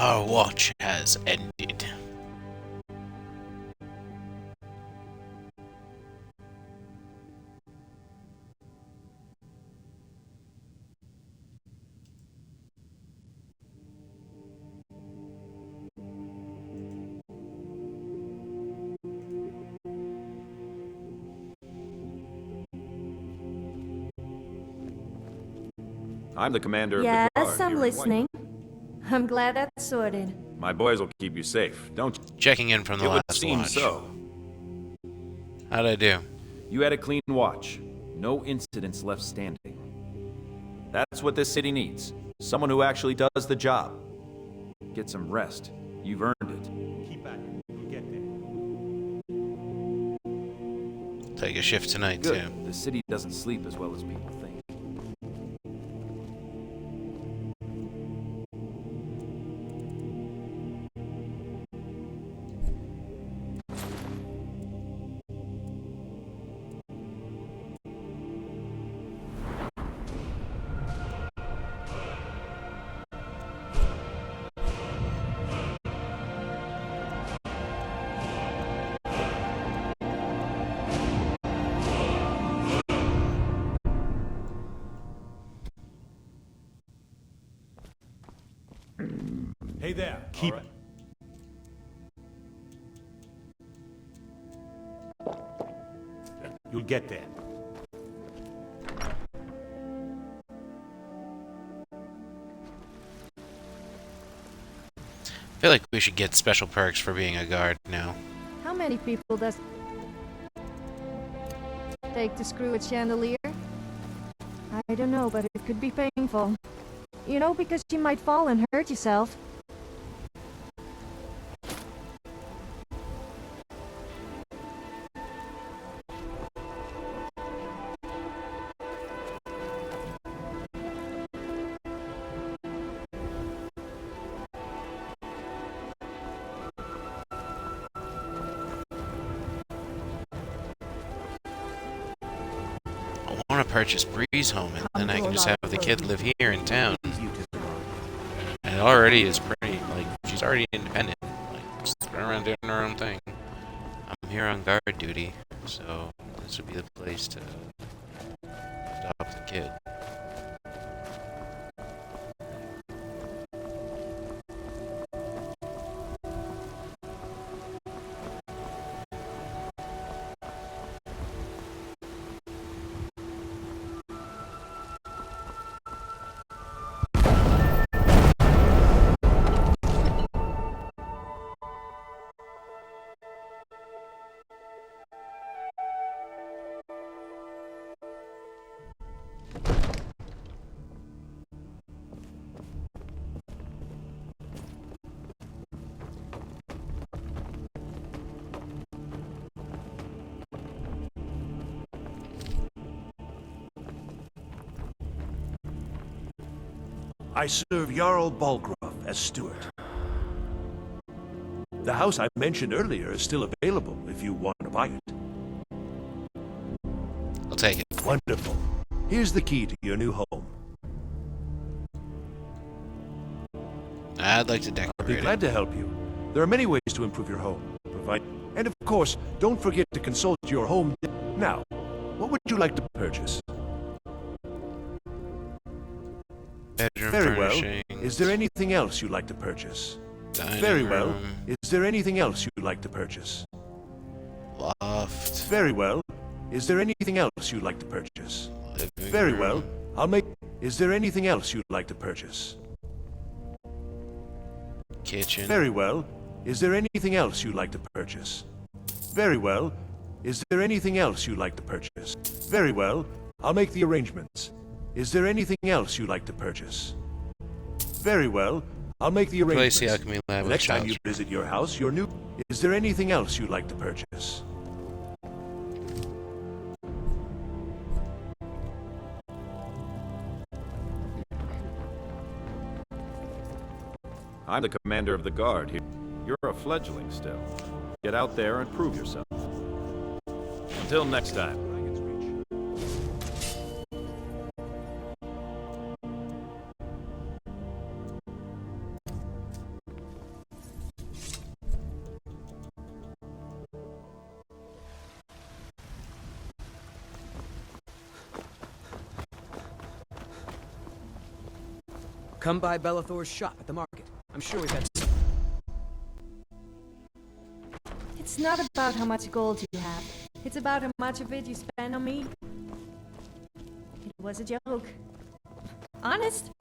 Our watch has ended. I'm the commander of Yes, the guard. I'm here in listening. I'm glad that's sorted. White. My boys will keep you safe, don't you? Checking in from the It would last seem watch. so. How'd I do? You had a clean watch. No incidents left standing. That's what this city needs. Someone who actually does the job. Get some rest. You've earned it. Keep at it. You'll get there. Take a shift tonight, Good. too. The city doesn't sleep as well as people think. Hey there. Keep it. You'll get there. I feel like we should get special perks for being a guard now. How many people does it take to screw a chandelier? I don't know, but it could be painful. You know, because you might fall and hurt yourself. I want to purchase Breeze Home, and then I can just have the kid live here in town. And it already is pretty, like, she's already independent. Like, just run around doing her own thing. I'm here on guard duty, so this would be the place to adopt the kid. I serve Jarl Balgraf as steward. The house I mentioned earlier is still available if you want to buy it. I'll take it. Wonderful. Here's the key to your new home. I'd like to decorate I'll be glad to help you. There are many ways to improve your home. And of course, don't forget to consult your home. Now, what would you like to purchase? Bedroom Very furnishings. well. Is there anything else you'd like to purchase? Dining Very well. room. Is there anything else you'd like to purchase? Loft. Very well. Is there anything else you'd like to purchase? Living Very room. well. I'll make... Is there anything else you'd like to purchase? Kitchen. Very well. Is there anything else you'd like to purchase? Very well. Is there anything else you'd like to purchase? Very well. I'll make the arrangements. Is there anything else you'd like to purchase? Very well. I'll make the Replace arrangements. the alchemy lab The with next time child's you visit your house, your new... Is there anything else you'd like to purchase? I'm the commander of the guard here. You're a fledgling still. Get out there and prove yourself. Until next time. come by Bellathor's shop at the market. I'm sure we've got... It's not about how much gold you have. It's about how much of it you spend on me. It was a joke. Honest.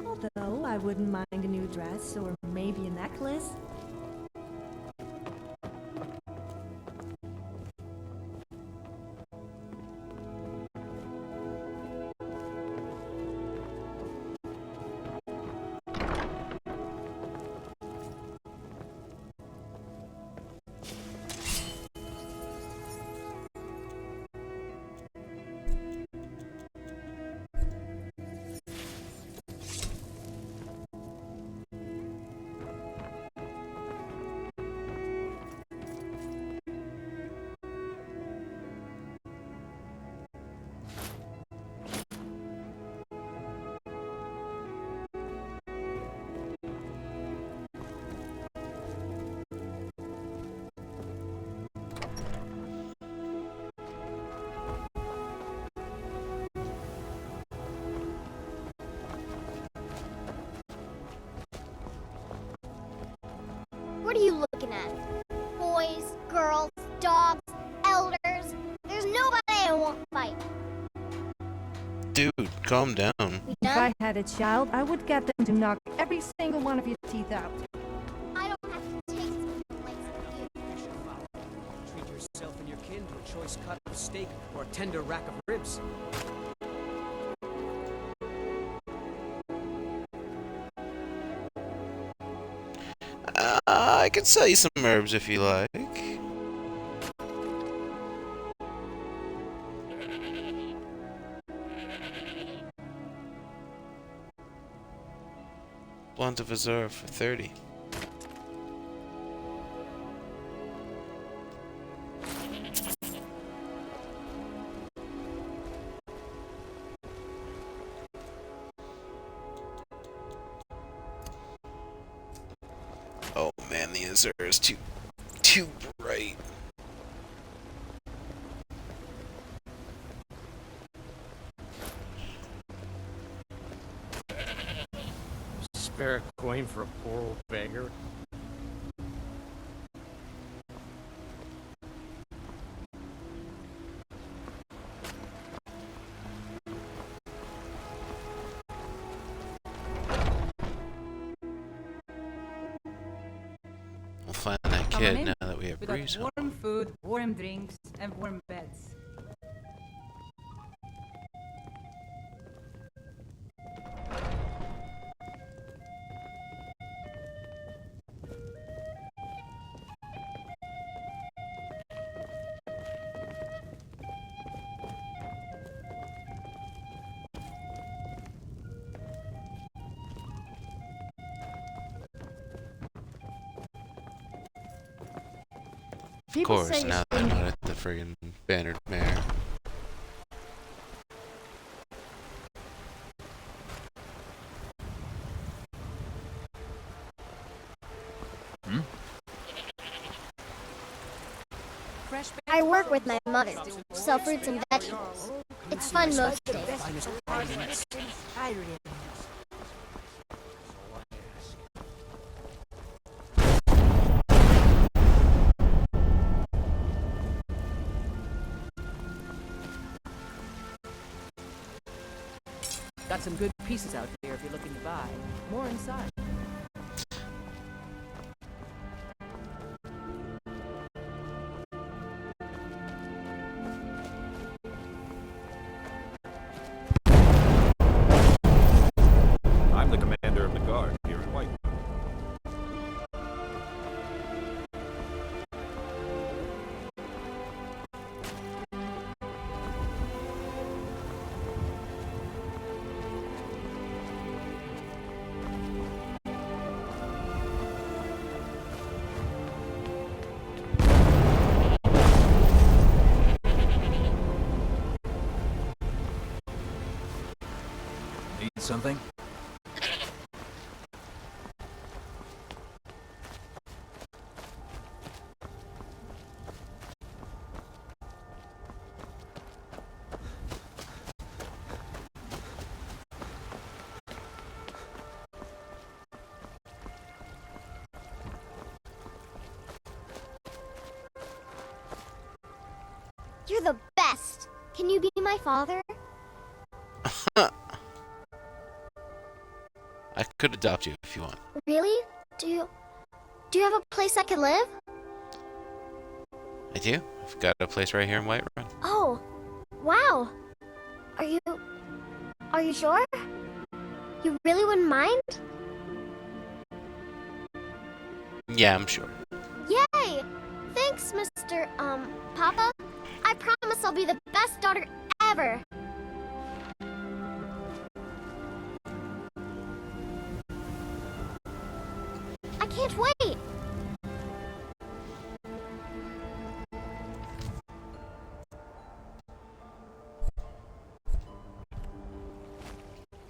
Although I wouldn't mind a new dress or maybe a necklace. What are you looking at? Boys, girls, dogs, elders. There's nobody I won't fight. Dude, calm down. If I had a child, I would get them to knock every single one of your teeth out. I don't have to taste something like you. Treat yourself and your kin to a choice cut of steak or a tender rack of ribs. I could sell you some herbs if you like. Blunt of Azure for 30. Oh man, the Azure is too bright. Spare a coin for a poor old beggar. We'll find that kid now that we have Breeze home. Warm food, warm drinks, and warm beds. Of course, now that I'm not at the friggin' Bannered Mare. I work with my mother, sell fruits and vegetables. It's fun most days. Got some good pieces out there if you're looking to buy. More inside. I'm the commander of the guard here in White. Need something? You're the best. Can you be my father? I could adopt you if you want. Really? Do you have a place I can live? I do. I've got a place right here in Whiterun. Oh, wow. Are you sure? You really wouldn't mind? Yeah, I'm sure. Yay! Thanks, Mr. Papa. I promise I'll be the best daughter ever. I can't wait.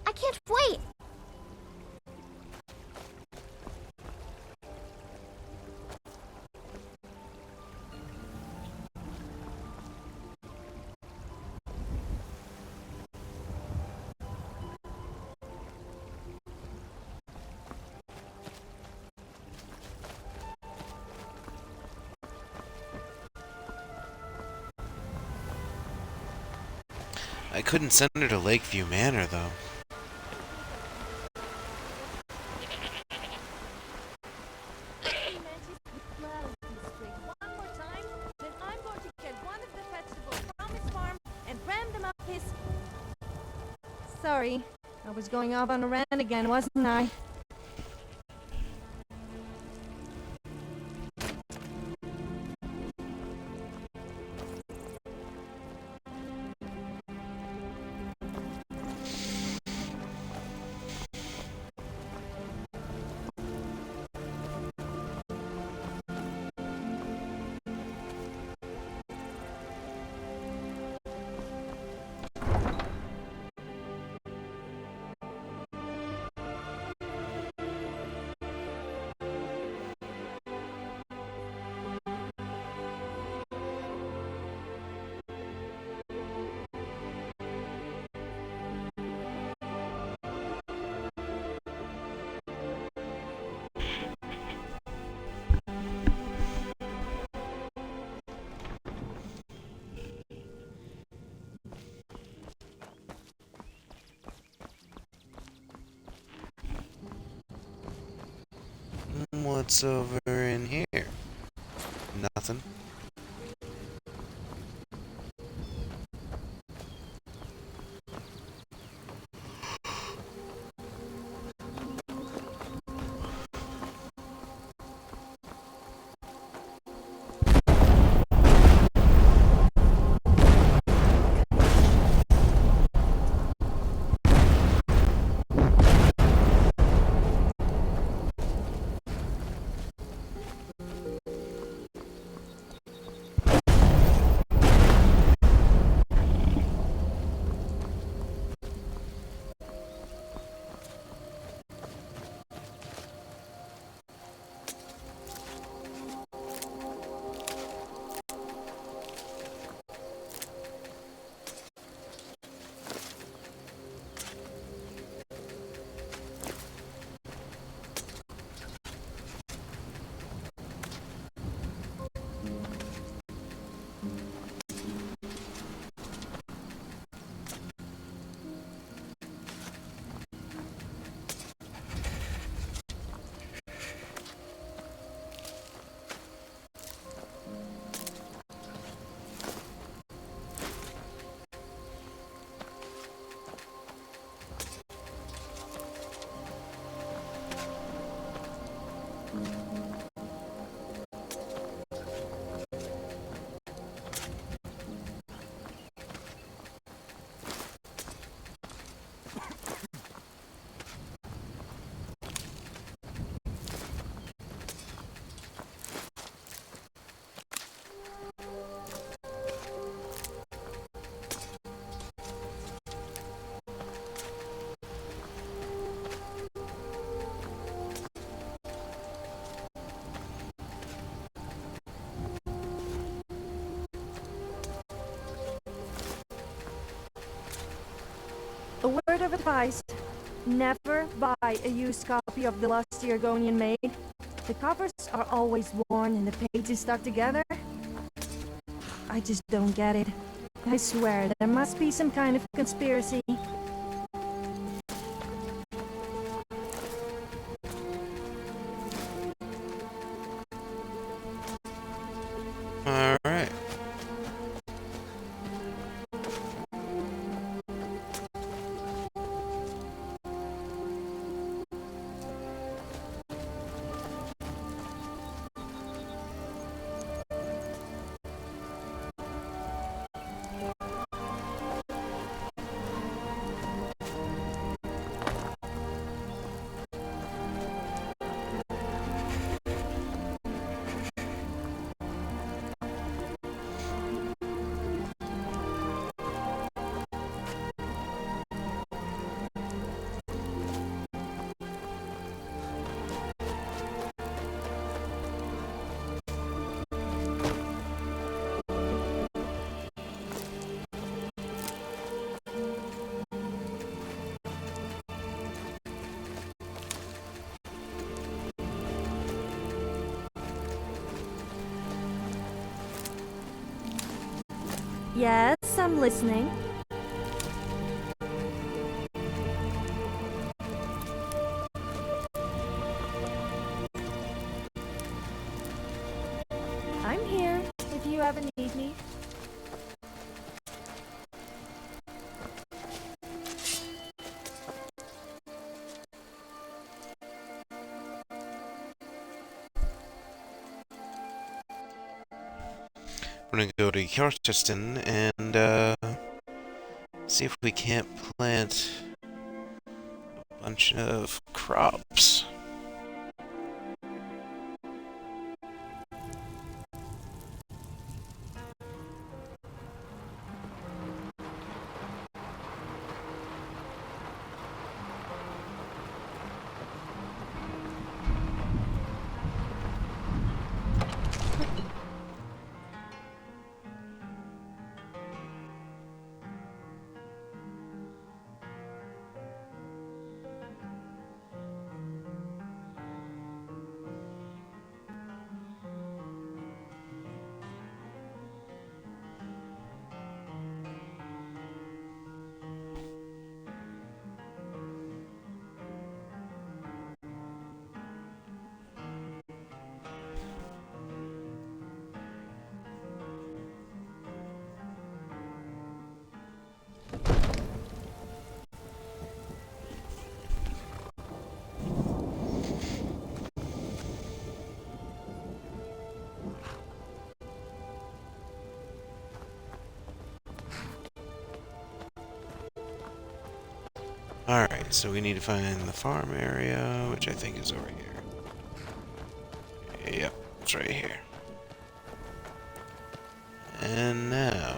I can't wait. I couldn't send her to Lakeview Manor, though. Sorry, I was going off on a rant again, wasn't I? What's over in here? Nothing. A word of advice. Never buy a used copy of The Lost Argonian Maid. The covers are always worn and the pages stuck together. I I just don't get it. I swear, there must be some kind of conspiracy. Alright. Yes, I'm listening. I'm here, if you ever need me. We're gonna go to Hjartarston and see if we can't plant a bunch of crops. Alright, so we need to find the farm area, which I think is over here. Yep, it's right here. And now...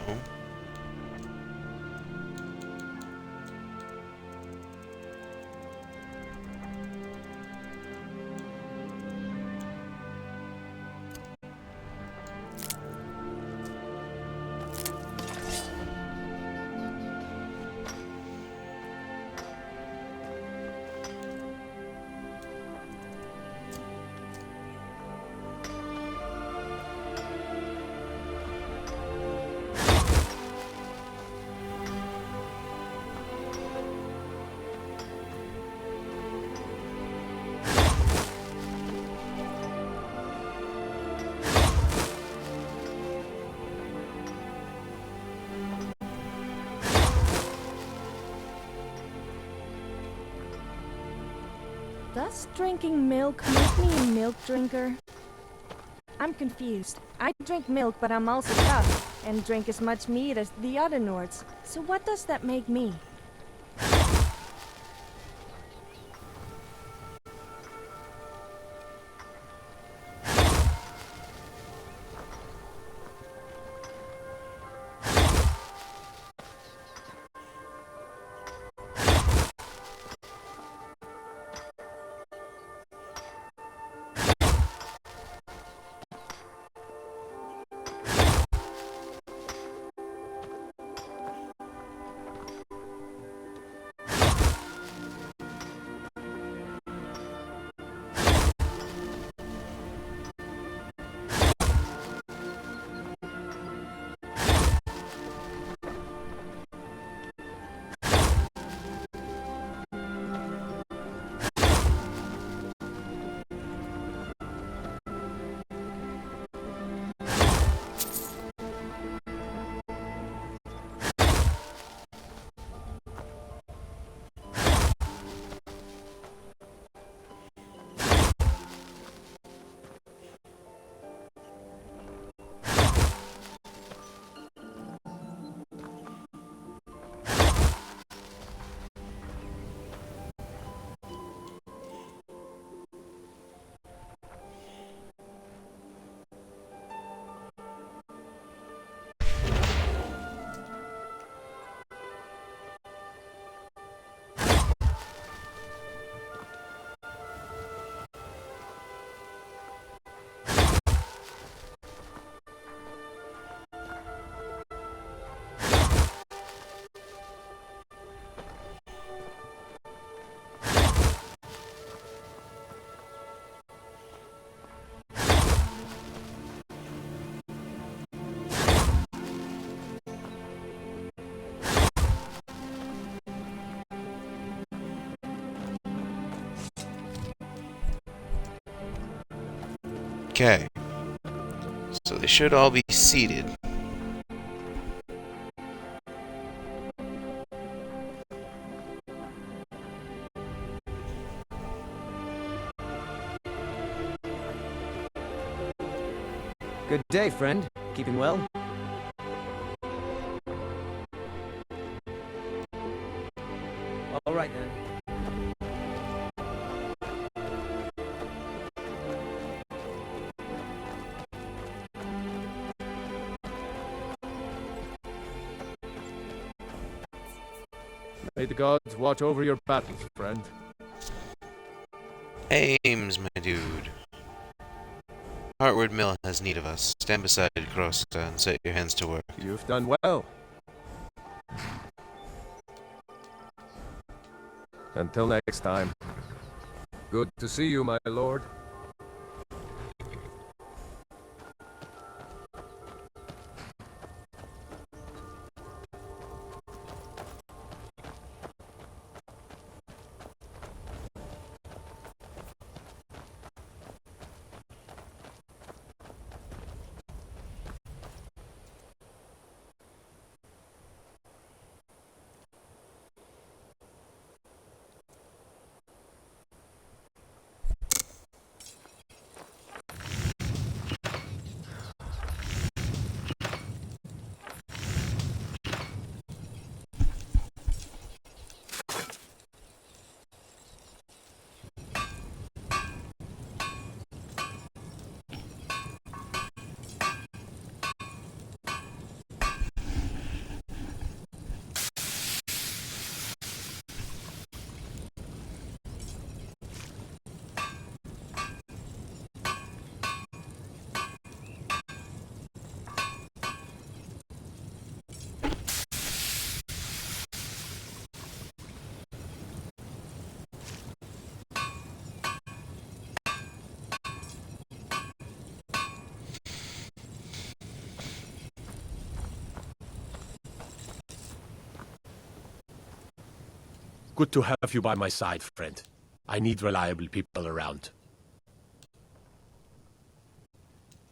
Does drinking milk make me a milk drinker? I'm confused. I drink milk, but I'm also tough, and drink as much meat as the other Nords. So what does that make me? Okay. So they should all be seated. Good day, friend. Keeping well? All right, then. May the gods watch over your battles, friend. Ames, my dude. Heartwood Mill has need of us. Stand beside Crosta and set your hands to work. You've done well. Until next time. Good to see you, my lord. Good to have you by my side, friend. I need reliable people around.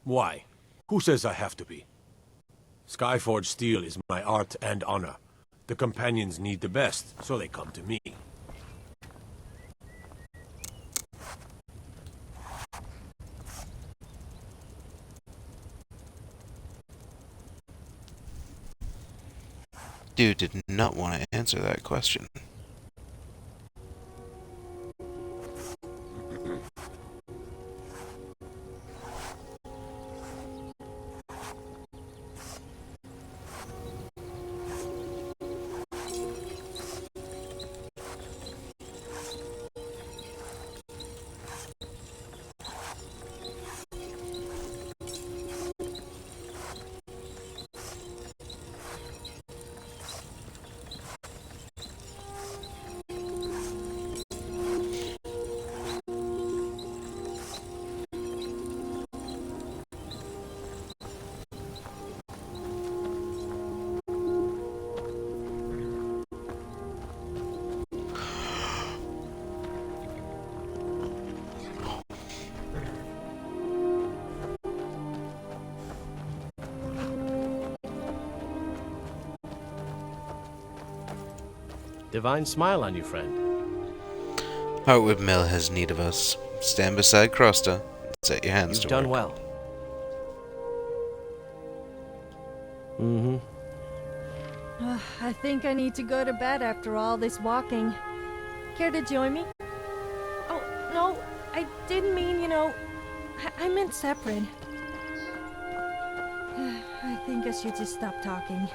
Why? Who says I have to be? Skyforge steel is my art and honor. The companions need the best, so they come to me. Dude did not want to answer that question. Divine smile on you, friend. Heartwood Mill has need of us. Stand beside Crosta. Set your hands to work. You've done well. Mm-hmm. I think I need to go to bed after all this walking. Care to join me? Oh, no, I didn't mean, I meant separate. I think I should just stop talking.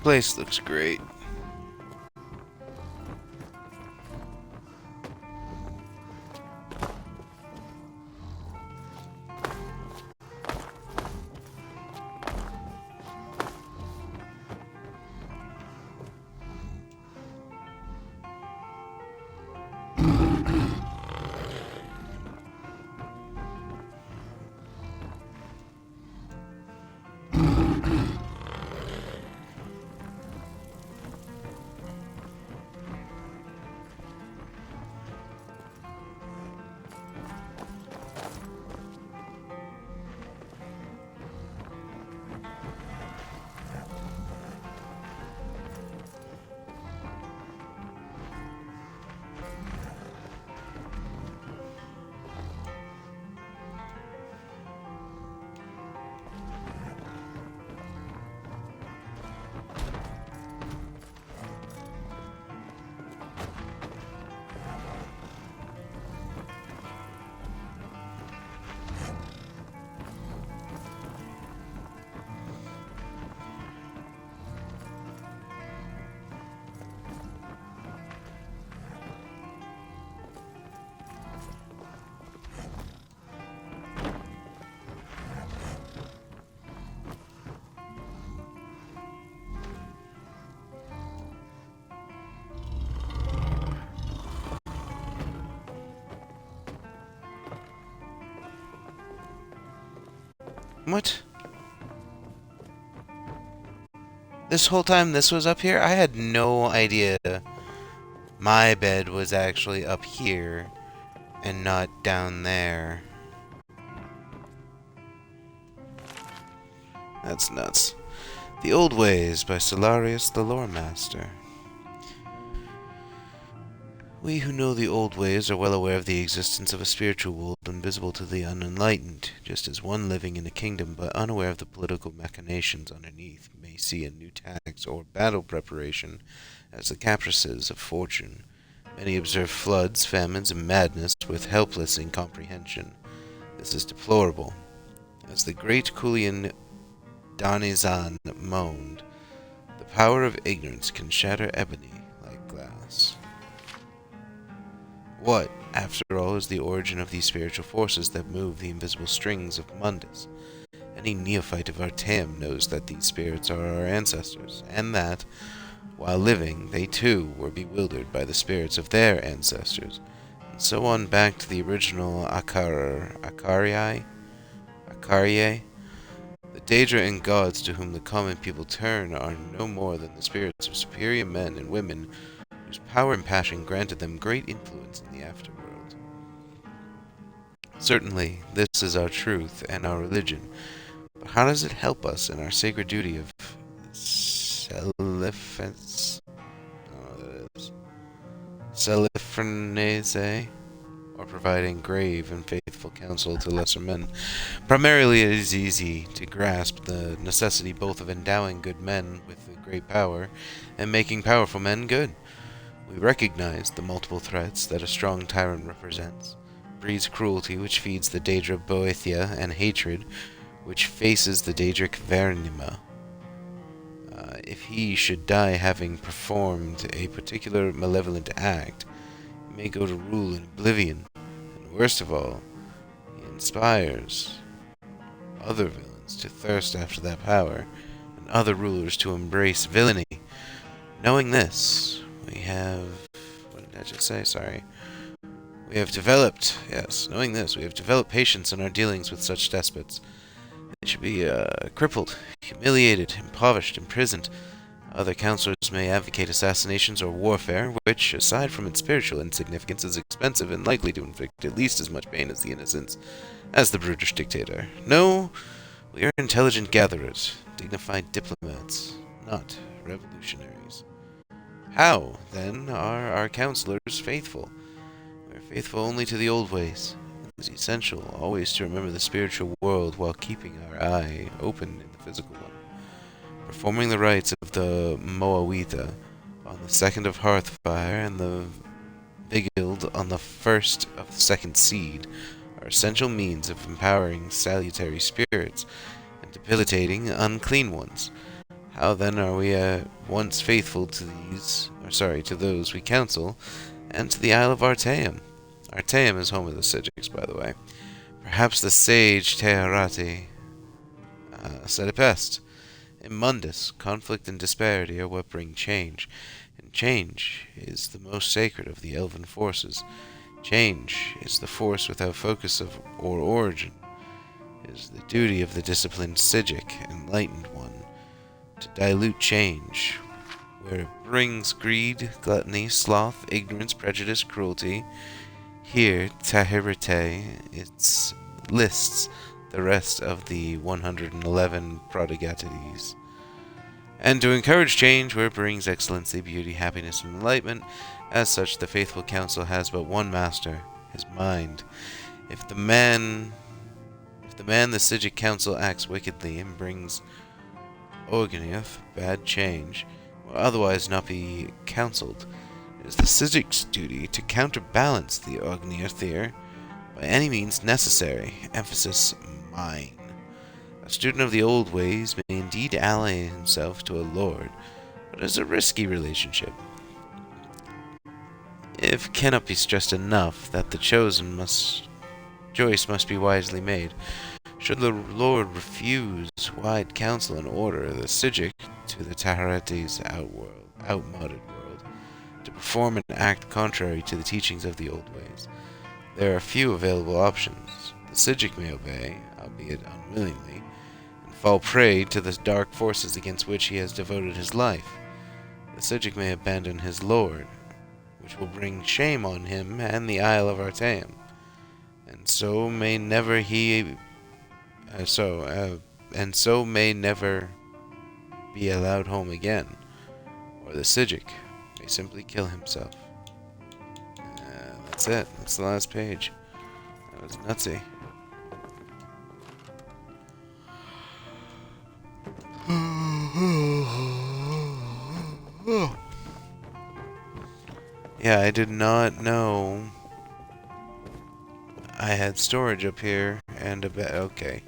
Place looks great. What? This whole time this was up here? I had no idea my bed was actually up here and not down there. That's nuts. The Old Ways by Solarius the Lore Master. We who know the old ways are well aware of the existence of a spiritual world invisible to the unenlightened, just as one living in a kingdom but unaware of the political machinations underneath may see a new tax or battle preparation as the caprices of fortune. Many observe floods, famines, and madness with helpless incomprehension. This is deplorable. As the great Kulian Danizan moaned, the power of ignorance can shatter ebony like glass. What, after all, is the origin of these spiritual forces that move the invisible strings of Mundus? Any neophyte of Artaeum knows that these spirits are our ancestors, and that, while living, they too were bewildered by the spirits of their ancestors, and so on back to the original Akariae. The Daedra and gods to whom the common people turn are no more than the spirits of superior men and women whose power and passion granted them great influence in the afterworld. Certainly, this is our truth and our religion, but how does it help us in our sacred duty of Selifrenese, or providing grave and faithful counsel to lesser men? Primarily, it is easy to grasp the necessity both of endowing good men with a great power and making powerful men good. We recognize the multiple threats that a strong tyrant represents, breeds cruelty which feeds the Daedra Boethia, and hatred which faces the Daedric Vernima. If he should die having performed a particular malevolent act, he may go to rule in oblivion, and worst of all, he inspires other villains to thirst after that power, and other rulers to embrace villainy. Knowing this, we have... what did I just say? Sorry. We have developed... yes, knowing this, we have developed patience in our dealings with such despots. They should be crippled, humiliated, impoverished, imprisoned. Other counselors may advocate assassinations or warfare, which, aside from its spiritual insignificance, is expensive and likely to inflict at least as much pain as the innocents, as the brutish dictator. No, we are intelligent gatherers, dignified diplomats, not revolutionaries. How, then, are our counselors faithful? We are faithful only to the old ways. It is essential always to remember the spiritual world while keeping our eye open in the physical one. Performing the rites of the Moawitha on the 2nd of Hearthfire and the Vigild on the 1st of the 2nd Seed are essential means of empowering salutary spirits and debilitating unclean ones. How then are we at once faithful to to those we counsel, and to the Isle of Artaeum? Artaeum is home of the Sigics, by the way. Perhaps the sage Teherati said it best. In Mundus, conflict and disparity are what bring change, and change is the most sacred of the elven forces. Change is the force without focus or origin. It is the duty of the disciplined Sigic, enlightened one, to dilute change, where it brings greed, gluttony, sloth, ignorance, prejudice, cruelty. Here, Tahirite, it lists the rest of the 111 prodigalities. And to encourage change where it brings excellency, beauty, happiness, and enlightenment. As such, the faithful counsel has but one master, his mind. If the man the Sigic council acts wickedly and brings Orgniath, bad change, will otherwise not be counseled. It is the Sigic's duty to counterbalance the Orgniathir by any means necessary. Emphasis mine. A student of the old ways may indeed ally himself to a lord, but it is a risky relationship. It cannot be stressed enough that the choice must be wisely made. Should the lord refuse wide counsel and order the Sigic to the Taharati's outmoded world, to perform an act contrary to the teachings of the old ways, there are few available options. The Sigic may obey, albeit unwillingly, fall prey to the dark forces against which he has devoted his life. The Sijic may abandon his lord, which will bring shame on him and the Isle of Artaeum, and so may never be allowed home again, or the Sijic may simply kill himself. That's it. That's the last page. That was nutsy. Yeah, I did not know I had storage up here and a bed. Okay.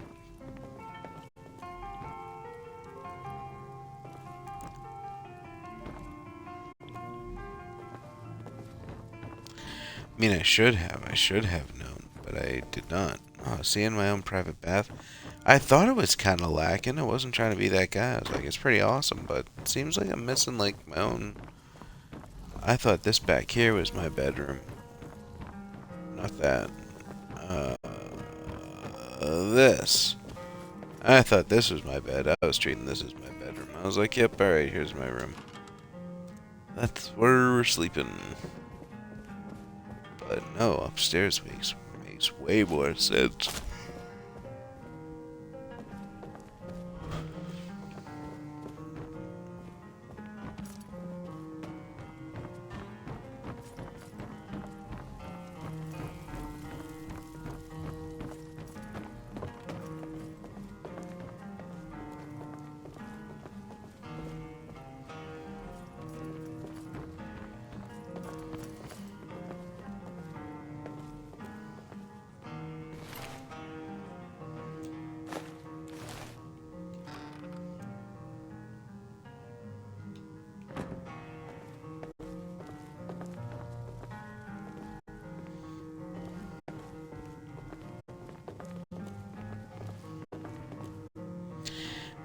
I mean, I should have known, but I did not. Oh, seeing my own private bath. I thought it was kind of lacking. I wasn't trying to be that guy. I was like, it's pretty awesome, but it seems like I'm missing, like, my own... I thought this back here was my bedroom. Not that. This. I thought this was my bed. I was treating this as my bedroom. I was like, yep, alright, here's my room. That's where we're sleeping. But no, upstairs makes way more sense.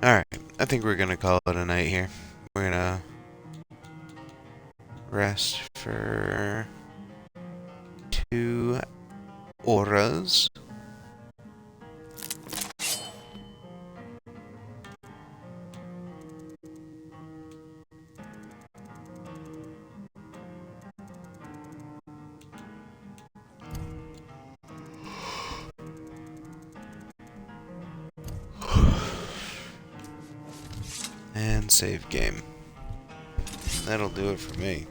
Alright, I think we're gonna call it a night here. We're gonna rest for 2 horas. And save game. That'll do it for me.